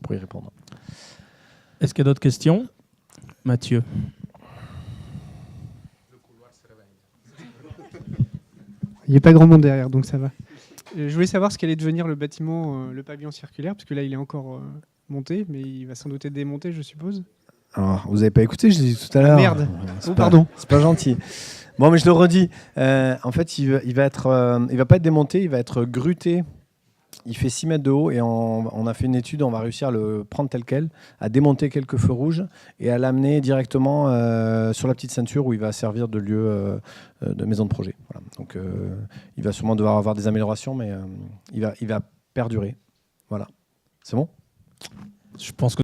pour y répondre. Est-ce qu'il y a d'autres questions? Mathieu. Il n'y a pas grand monde derrière, donc ça va. Je voulais savoir ce qu'allait devenir le bâtiment, le pavillon circulaire, parce que là il est encore monté, mais il va sans doute être démonté, je suppose. Alors, vous n'avez pas écouté, je l'ai dit tout à l'heure. Merde. Pardon. C'est pas gentil. Bon, mais je le redis. En fait, il va pas être démonté, il va être gruté. Il fait 6 mètres de haut et on a fait une étude, on va réussir à le prendre tel quel, à démonter quelques feux rouges et à l'amener directement sur la petite ceinture où il va servir de lieu de maison de projet. Voilà. Donc il va sûrement devoir avoir des améliorations, mais il va perdurer. Voilà. C'est bon ? Je pense que